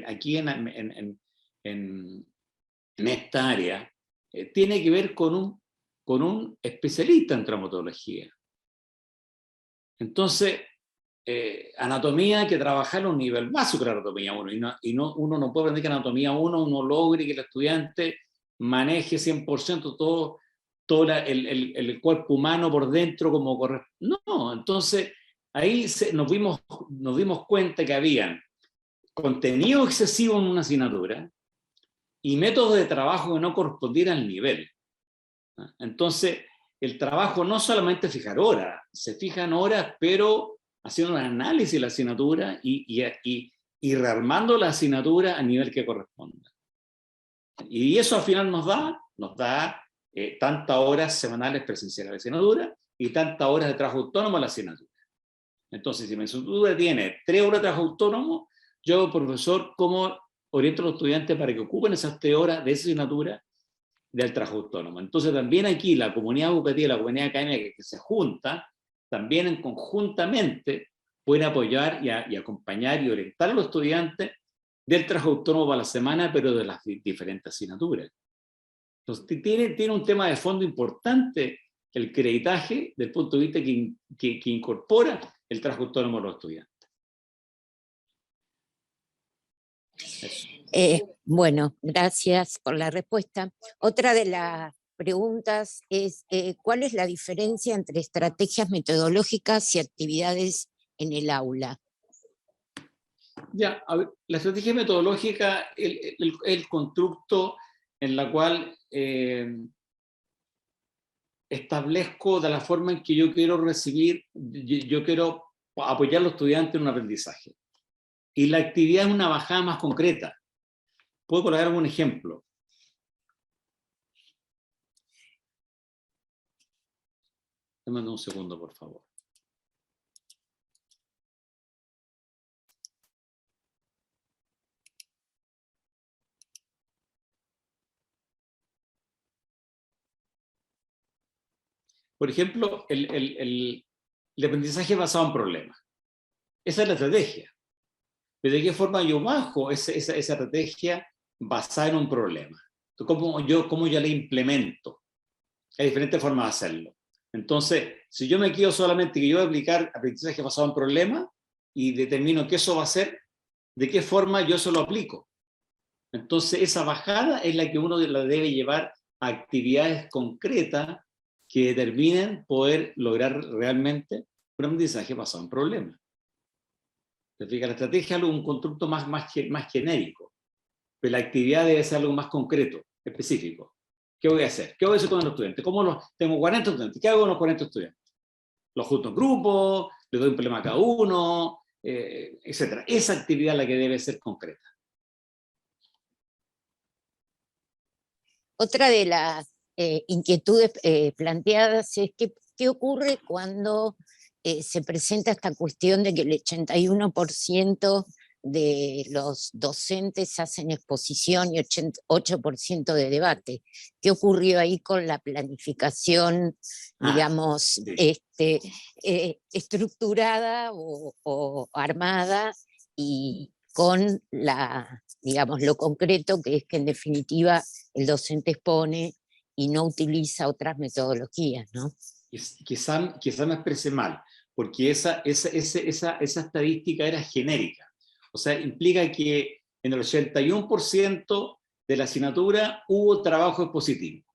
aquí en esta área tiene que ver con un especialista en traumatología. Entonces, anatomía hay que trabajar a un nivel básico de la anatomía 1, uno no puede aprender que anatomía 1 uno logre que el estudiante maneje 100% todo el cuerpo humano por dentro como corresponde. No, entonces ahí nos dimos cuenta que había contenido excesivo en una asignatura y métodos de trabajo que no correspondían al nivel. Entonces, el trabajo no solamente fijar horas, se fijan horas, pero haciendo un análisis de la asignatura y rearmando la asignatura a nivel que corresponda. Y eso al final nos da tantas horas semanales presenciales a la asignatura y tantas horas de trabajo autónomo a la asignatura. Entonces, si mi asignatura tiene 3 horas de trabajo autónomo, yo, profesor, ¿cómo oriento a los estudiantes para que ocupen esas 3 horas de esa asignatura del trabajo autónomo? Entonces, también aquí la comunidad educativa, la comunidad académica que se junta, también conjuntamente pueden apoyar y acompañar y orientar a los estudiantes del trabajo autónomo para la semana, pero de las diferentes asignaturas. Entonces, tiene un tema de fondo importante el creditaje, del punto de vista que incorpora el trabajo autónomo a los estudiantes. Bueno, gracias por la respuesta. Otra de las preguntas es, ¿cuál es la diferencia entre estrategias metodológicas y actividades en el aula? Ya, a ver, la estrategia metodológica es el constructo en la cual establezco de la forma en que yo quiero recibir, yo quiero apoyar a los estudiantes en un aprendizaje. Y la actividad es una bajada más concreta. ¿Puedo colocar algún ejemplo? Dame un segundo, por favor. Por ejemplo, el aprendizaje basado en problemas. Esa es la estrategia. Pero ¿de qué forma yo bajo esa estrategia basada en un problema? ¿Cómo yo la implemento? Hay diferentes formas de hacerlo. Entonces, si yo me quedo solamente que yo voy a aplicar aprendizaje basado en problemas y determino qué eso va a ser, ¿de qué forma yo se lo aplico? Entonces, esa bajada es la que uno la debe llevar a actividades concretas que determinen poder lograr realmente un aprendizaje basado en problemas. ¿Te fijas? La estrategia es un constructo más genérico, pero la actividad debe ser algo más concreto, específico. ¿Qué voy a hacer? ¿Qué voy a hacer con los estudiantes? Tengo 40 estudiantes, ¿qué hago con los 40 estudiantes? Los junto en grupo, les doy un problema a cada uno, etc. Esa actividad es la que debe ser concreta. Otra de las inquietudes planteadas es qué ocurre cuando se presenta esta cuestión de que el 81% de los docentes hacen exposición y 8% de debate. ¿Qué ocurrió ahí con la planificación, digamos, sí, estructurada o armada y con digamos, lo concreto, que es que en definitiva el docente expone y no utiliza otras metodologías, ¿no? Quizá me expresé mal, porque esa estadística era genérica. O sea, implica que en el 81% de la asignatura hubo trabajo expositivo.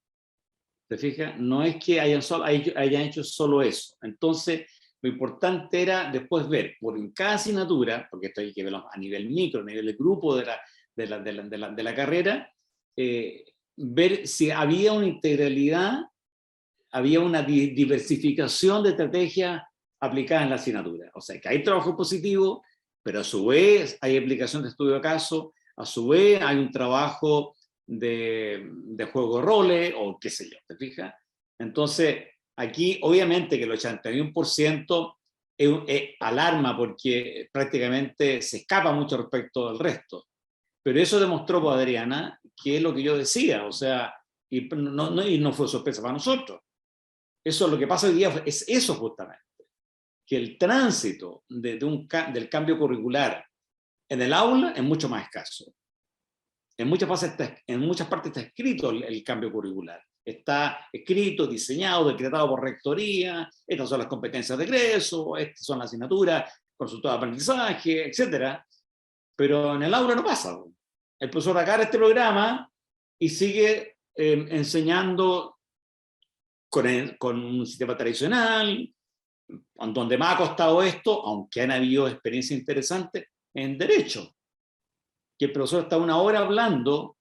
¿Te fijas? No es que hayan hecho solo eso. Entonces, lo importante era después ver por cada asignatura, porque esto hay que verlo a nivel micro, a nivel de grupo de la carrera, ver si había una integralidad, había una diversificación de estrategias aplicadas en la asignatura. O sea, que hay trabajo positivo, pero a su vez hay aplicación de estudio de caso, a su vez hay un trabajo de juego de roles, o qué sé yo, ¿te fijas? Entonces, aquí obviamente que el 81% alarma porque prácticamente se escapa mucho respecto del resto. Pero eso demostró por Adriana que es lo que yo decía, o sea, y no fue sorpresa para nosotros. Eso es lo que pasa hoy día, es eso justamente, que el tránsito del cambio curricular en el aula es mucho más escaso. En muchas partes está escrito el cambio curricular. Está escrito, diseñado, decretado por rectoría, estas son las competencias de egreso, estas son las asignaturas, consultor de aprendizaje, etc. Pero en el aula no pasa. El profesor agarra este programa y sigue enseñando con un sistema tradicional, donde más ha costado esto, aunque han habido experiencias interesantes, en derecho. Que el profesor está una hora hablando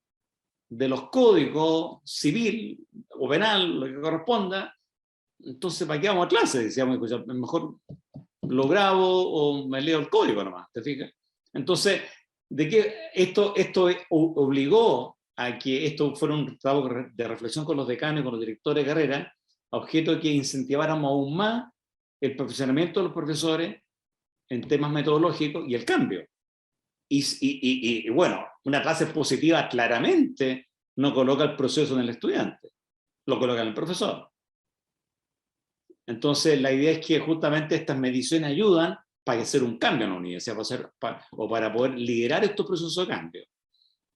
de los códigos civil o penal, lo que corresponda. Entonces, ¿para qué vamos a clase? Decíamos, pues, mejor lo grabo o me leo el código nomás, ¿te fijas? Entonces, de que esto obligó a que esto fuera un trabajo de reflexión con los decanos y con los directores de carrera, a objeto de que incentiváramos aún más el perfeccionamiento de los profesores en temas metodológicos y el cambio. Y bueno, una clase positiva claramente no coloca el proceso en el estudiante, lo coloca en el profesor. Entonces, la idea es que justamente estas mediciones ayudan para hacer un cambio en la universidad, o para poder liderar estos procesos de cambio.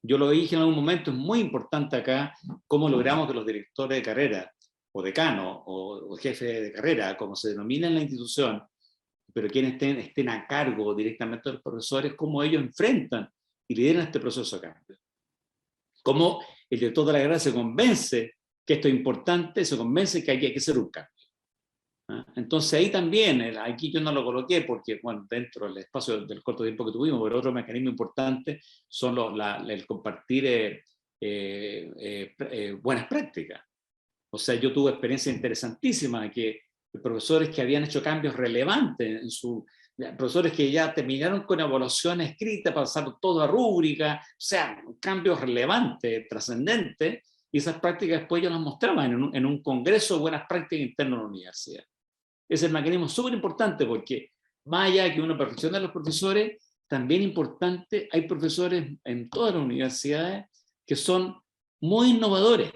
Yo lo dije en algún momento, es muy importante acá cómo logramos que los directores de carrera, o decano, o jefe de carrera, como se denomina en la institución, pero quienes estén a cargo directamente de los profesores, cómo ellos enfrentan y lideran este proceso de cambio. Cómo el director de la carrera se convence que esto es importante, se convence que hay que hacer un cambio. Entonces ahí también, aquí yo no lo coloqué porque, bueno, dentro del espacio del corto tiempo que tuvimos, pero otro mecanismo importante son el compartir buenas prácticas. O sea, yo tuve experiencia interesantísima de que profesores que habían hecho cambios relevantes profesores que ya terminaron con evaluaciones escritas, pasaron todo a rúbrica, o sea, cambios relevantes, trascendentes, y esas prácticas después yo las mostraba en un congreso de buenas prácticas interno de la universidad. Ese es el mecanismo súper importante porque, más allá de que uno perfeccione a los profesores, también importante, hay profesores en todas las universidades que son muy innovadores,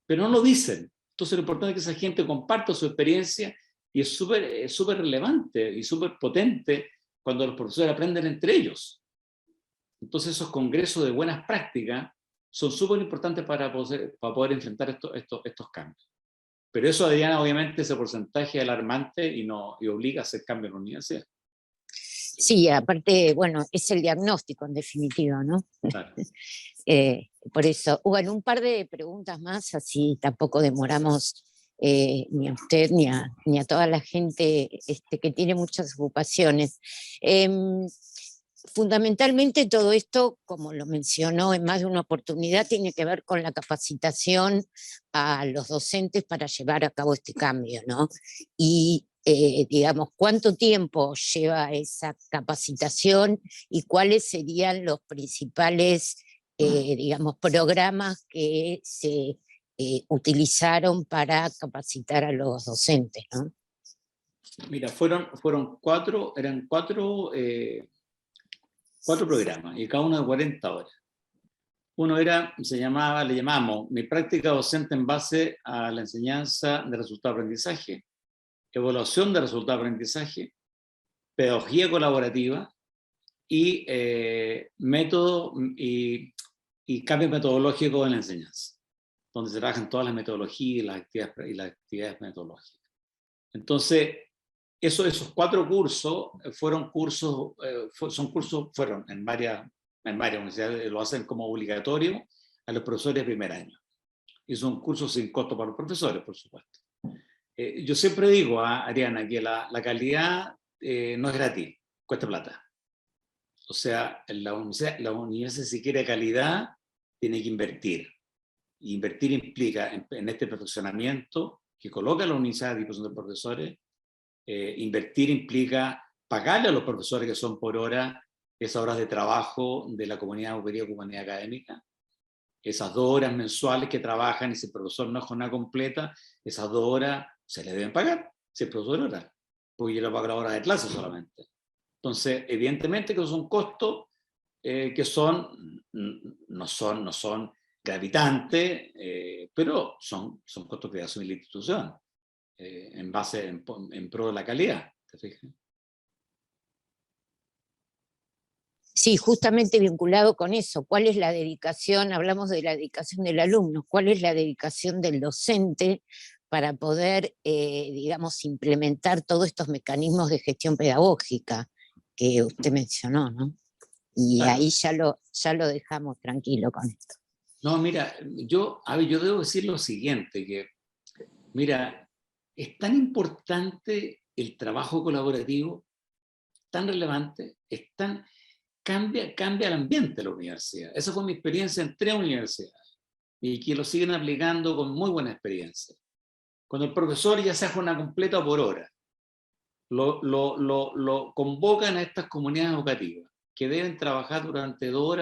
pero no lo dicen. Entonces lo importante es que esa gente comparta su experiencia y es súper relevante y súper potente cuando los profesores aprenden entre ellos. Entonces esos congresos de buenas prácticas son súper importantes para poder enfrentar estos cambios. Pero eso, Adriana, obviamente ese porcentaje es alarmante y obliga a hacer cambios en la universidad. Sí, aparte, bueno, es el diagnóstico en definitiva, ¿no? Claro. Por eso, bueno, un par de preguntas más, así tampoco demoramos ni a usted ni a toda la gente que tiene muchas ocupaciones. Fundamentalmente todo esto, como lo mencionó en más de una oportunidad, tiene que ver con la capacitación a los docentes para llevar a cabo este cambio, ¿no? Y digamos, ¿cuánto tiempo lleva esa capacitación y cuáles serían los principales, digamos, programas que se utilizaron para capacitar a los docentes, ¿no? Mira, eran cuatro programas, y cada uno de 40 horas. Uno le llamamos Mi práctica docente en base a la enseñanza de resultado de aprendizaje, evaluación de resultado de aprendizaje, pedagogía colaborativa y método y cambio metodológico en la enseñanza, donde se trabajan todas las metodologías y las actividades metodológicas. Entonces, esos 4 cursos fueron en varias universidades, lo hacen como obligatorio a los profesores de primer año. Y son cursos sin costo para los profesores, por supuesto. Yo siempre digo, Ariana, que la calidad no es gratis, cuesta plata. O sea, la universidad si quiere calidad, tiene que invertir. Y invertir implica en este perfeccionamiento que coloca la universidad a disposición de profesores. Invertir implica pagarle a los profesores que son por hora esas horas de trabajo de la comunidad educativa y comunidad académica, esas 2 horas mensuales que trabajan y si el profesor no es jornada completa, esas 2 horas se le deben pagar, si el profesor hora, porque yo le pago la hora de clase solamente. Entonces, evidentemente que son costos que no son gravitantes, pero son costos que asume la institución. En pro de la calidad, ¿te fijas? Sí, justamente vinculado con eso, ¿cuál es la dedicación? Hablamos de la dedicación del alumno, ¿cuál es la dedicación del docente para poder, digamos, implementar todos estos mecanismos de gestión pedagógica que usted mencionó, ¿no? Y claro. Ahí ya lo dejamos tranquilo con esto. No, mira, yo debo decir lo siguiente, que, mira, es tan importante el trabajo colaborativo, tan relevante, cambia el ambiente de la universidad. Esa fue mi experiencia en 3 universidades y que lo siguen aplicando con muy buena experiencia. Cuando el profesor ya sea jornada completa o por hora, lo convocan a estas comunidades educativas que deben trabajar durante 2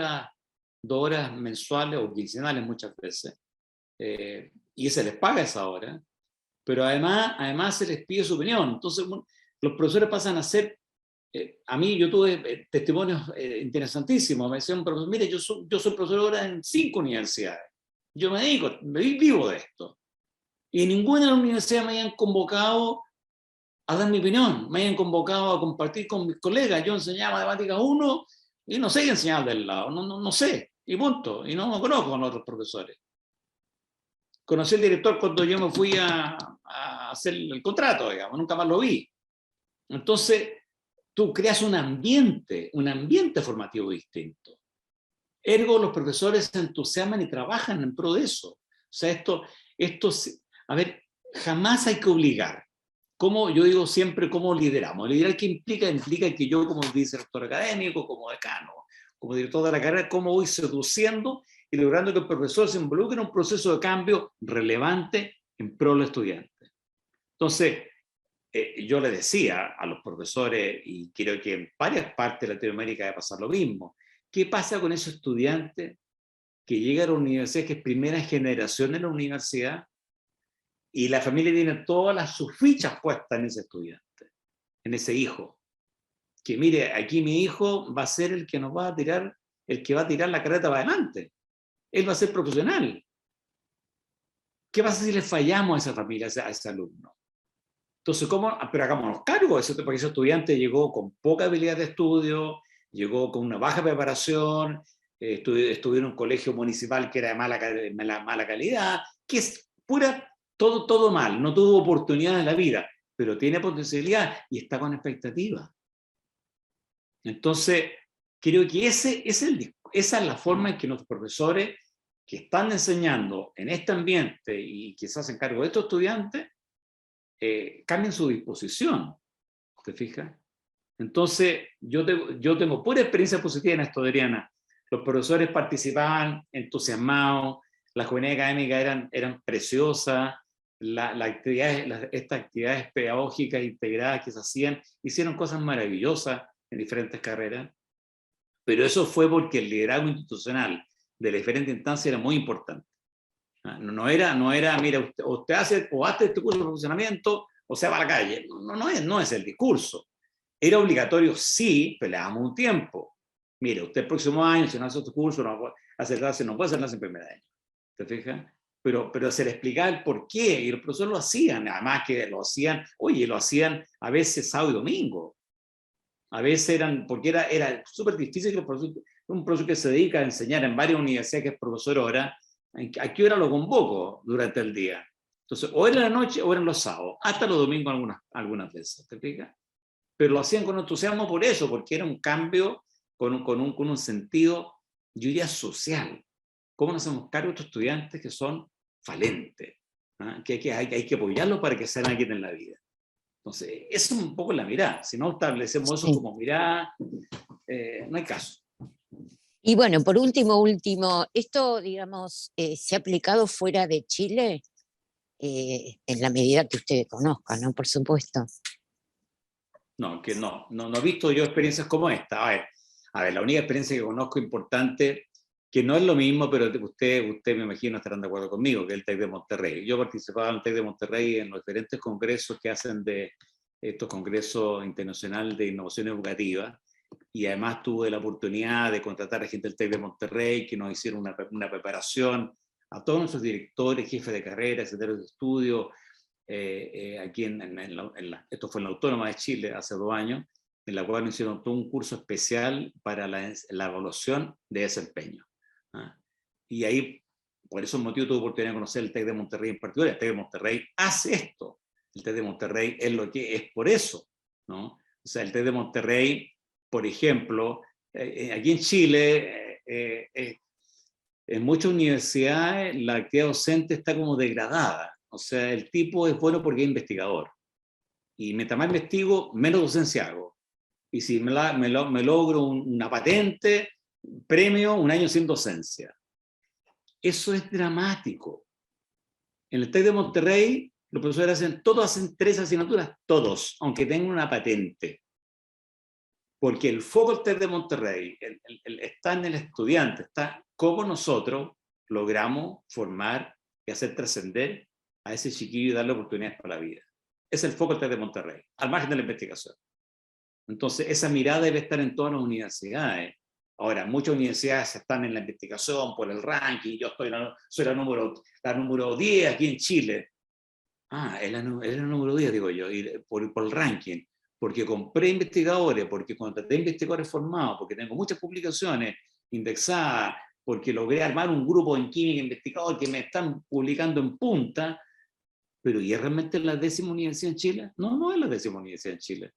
horas mensuales o quincenales muchas veces, y se les paga esa hora, pero además se les pide su opinión. Entonces los profesores pasan a ser, a mí yo tuve testimonios interesantísimos. Me decía un profesor, mire, yo soy profesor ahora en 5 universidades, yo vivo de esto, y ninguna de las universidades me hayan convocado a dar mi opinión, me hayan convocado a compartir con mis colegas. Yo enseñaba matemáticas 1 y no sé qué enseñar del lado, no sé, y punto, y no me conozco con otros profesores. Conocí al director cuando yo me fui a hacer el contrato, digamos, nunca más lo vi. Entonces, tú creas un ambiente formativo distinto. Ergo, los profesores se entusiasman y trabajan en pro de eso. O sea, a ver, jamás hay que obligar. Como yo digo siempre, ¿cómo lideramos? Liderar, ¿qué implica? Implica que yo, como vicerrector académico, como decano, como director de la carrera, ¿cómo voy seduciendo y logrando que el profesor se involucre en un proceso de cambio relevante en pro del estudiante? Entonces, yo le decía a los profesores, y creo que en varias partes de Latinoamérica debe pasar lo mismo, ¿qué pasa con esos estudiantes que llegan a la universidad, que es primera generación en la universidad, y la familia tiene todas sus fichas puestas en ese estudiante, en ese hijo? Que mire, aquí mi hijo va a ser el que nos va a tirar, el que va a tirar la carreta para adelante. Él va a ser profesional. ¿Qué pasa si le fallamos a esa familia, a ese alumno? Entonces, pero hagámonos cargo de eso, porque ese estudiante llegó con poca habilidad de estudio, llegó con una baja preparación, estudió en un colegio municipal que era de mala calidad, que es todo mal, no tuvo oportunidad en la vida, pero tiene potencialidad y está con expectativa. Entonces, creo que esa es la forma en que nuestros profesores que están enseñando en este ambiente y que se hacen cargo de estos estudiantes, cambien su disposición, ¿te fijas? Entonces, yo tengo pura experiencia positiva en esto, Adriana. Los profesores participaban entusiasmados, las comunidades académicas eran preciosas, estas actividades pedagógicas integradas que se hacían, hicieron cosas maravillosas en diferentes carreras, pero eso fue porque el liderazgo institucional de la diferente instancia era muy importante. No era, mira, usted hace este curso de profesionamiento o se va a la calle. No es el discurso. Era obligatorio, sí, pero le damos un tiempo. Mire, usted el próximo año, si no hace otro curso, no puede hacer clase en primer año. ¿Te fijas? Pero se le explicaba el por qué, y los profesores lo hacían, además que lo hacían a veces sábado y domingo. A veces porque era súper difícil que un profesor que se dedica a enseñar en varias universidades, que es profesor ahora, ¿a qué hora lo convoco durante el día? Entonces, o era en la noche o eran los sábados, hasta los domingos algunas veces, ¿te fijas? Pero lo hacían con entusiasmo por eso, porque era un cambio con un sentido, yo diría, social. ¿Cómo nos hacemos cargo de estos estudiantes que son falentes? Que hay que apoyarlos para que sean alguien en la vida. Entonces, eso es un poco la mirada. Si no establecemos eso como mirada, no hay caso. Y bueno, por último, esto, digamos, se ha aplicado fuera de Chile, en la medida que usted conozca, ¿no? Por supuesto. No he visto yo experiencias como esta. A ver, la única experiencia que conozco importante, que no es lo mismo, pero usted me imagino estarán de acuerdo conmigo, que es el TEC de Monterrey. Yo participaba en el TEC de Monterrey en los diferentes congresos que hacen de estos congresos internacionales de innovación educativa, y además tuve la oportunidad de contratar a gente del TEC de Monterrey que nos hicieron una preparación a todos nuestros directores, jefes de carrera, secretarios de estudio, aquí esto fue en la Autónoma de Chile hace 2 años, en la cual nos hicieron todo un curso especial para la evaluación de desempeño. Y ahí, por esos motivos, tuve oportunidad de conocer el TEC de Monterrey en particular. El TEC de Monterrey hace esto. El TEC de Monterrey es lo que es por eso, ¿no? O sea, el TEC de Monterrey, por ejemplo, aquí en Chile, en muchas universidades la actividad docente está como degradada. O sea, el tipo es bueno porque es investigador. Y mientras más investigo, menos docencia hago. Y si me logro una patente, premio un año sin docencia. Eso es dramático. En el TEC de Monterrey, los profesores hacen 3 asignaturas, todos, aunque tengan una patente. Porque el foco del TEC de Monterrey está en el estudiante, está cómo nosotros logramos formar y hacer trascender a ese chiquillo y darle oportunidades para la vida. Es el foco del TEC de Monterrey, al margen de la investigación. Entonces, esa mirada debe estar en todas las universidades. Ahora, muchas universidades están en la investigación por el ranking, yo soy la número 10 aquí en Chile. Era el número 10, digo yo, y por el ranking, porque compré investigadores, porque contraté investigadores formados, porque tengo muchas publicaciones indexadas, porque logré armar un grupo en química investigador que me están publicando en punta. Pero ¿y es realmente la 10ª universidad en Chile? No, no es la 10ª universidad en Chile.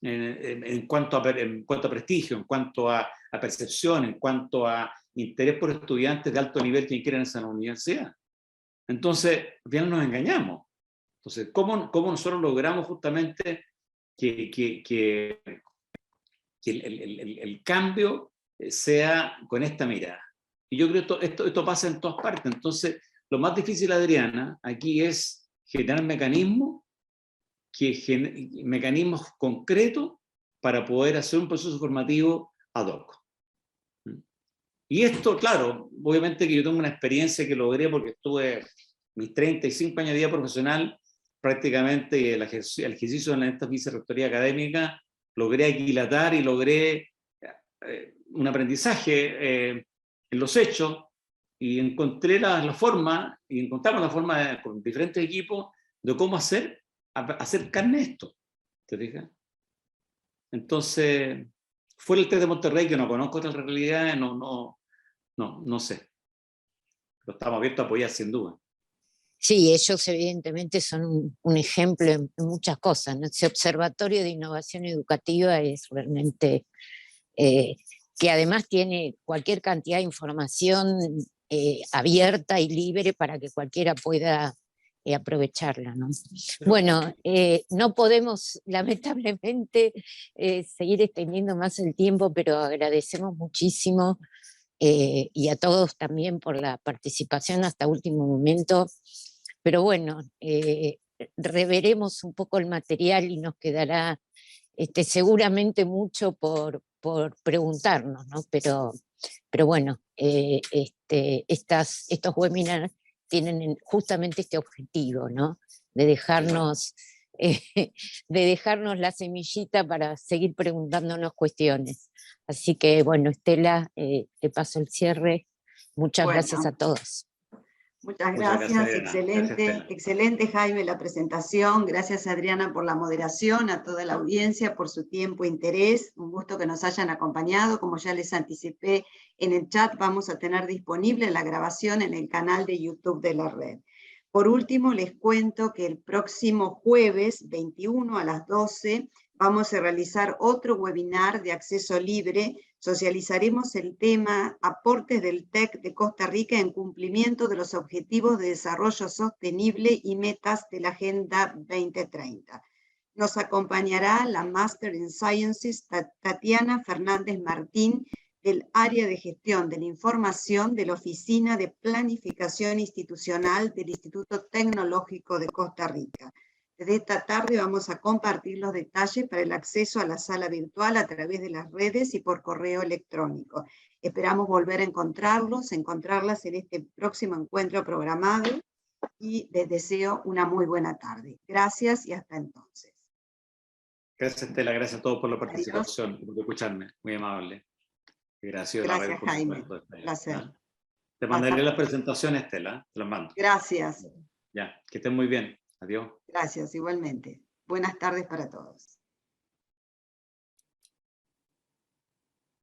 En cuanto a prestigio, en cuanto a percepción, en cuanto a interés por estudiantes de alto nivel que quieren estar en la universidad. Entonces, al final nos engañamos. Entonces, ¿cómo nosotros logramos justamente que el cambio sea con esta mirada? Y yo creo que esto pasa en todas partes. Entonces, lo más difícil, Adriana, aquí es generar mecanismos concretos para poder hacer un proceso formativo ad hoc. Y esto, claro, obviamente que yo tengo una experiencia que logré porque estuve mis 35 años de vida profesional, prácticamente el ejercicio en esta vicerrectoría académica, logré aquilatar y logré un aprendizaje en los hechos, y encontré la forma, y encontramos la forma con diferentes equipos de cómo hacer carne esto. ¿Te fijas? Entonces, fuera el TEC de Monterrey, que no conozco otras realidades, no sé. Pero estamos abiertos a apoyar sin duda. Sí, ellos evidentemente son un ejemplo en muchas cosas, ¿no? Ese observatorio de innovación educativa es realmente, que además tiene cualquier cantidad de información abierta y libre para que cualquiera pueda aprovecharla, ¿no? Bueno, no podemos lamentablemente seguir extendiendo más el tiempo, pero agradecemos muchísimo y a todos también por la participación hasta último momento. Pero bueno, reveremos un poco el material y nos quedará seguramente mucho por preguntarnos, ¿no? Pero bueno, estos webinars tienen justamente este objetivo, ¿no? De dejarnos la semillita para seguir preguntándonos cuestiones. Así que bueno, Estela, te paso el cierre. Muchas gracias a todos. Muchas Muchas gracias, gracias, excelente, gracias, excelente Jaime la presentación, gracias Adriana por la moderación, a toda la audiencia por su tiempo e interés, un gusto que nos hayan acompañado, como ya les anticipé en el chat, vamos a tener disponible la grabación en el canal de YouTube de la red. Por último, les cuento que el próximo jueves 21 a las 12 vamos a realizar otro webinar de acceso libre. Socializaremos el tema Aportes del TEC de Costa Rica en cumplimiento de los Objetivos de Desarrollo Sostenible y Metas de la Agenda 2030. Nos acompañará la Master in Sciences Tatiana Fernández Martín, del área de gestión de la información de la Oficina de Planificación Institucional del Instituto Tecnológico de Costa Rica. Desde esta tarde vamos a compartir los detalles para el acceso a la sala virtual a través de las redes y por correo electrónico. Esperamos volver a encontrarlas en este próximo encuentro programado y les deseo una muy buena tarde. Gracias y hasta entonces. Gracias, Estela, gracias a todos por la participación, por escucharme, muy amable. Gracias, Jaime. Placer. Te mandaré las presentaciones, Estela, te las mando. Gracias. Ya, que estén muy bien. Adiós. Gracias, igualmente. Buenas tardes para todos.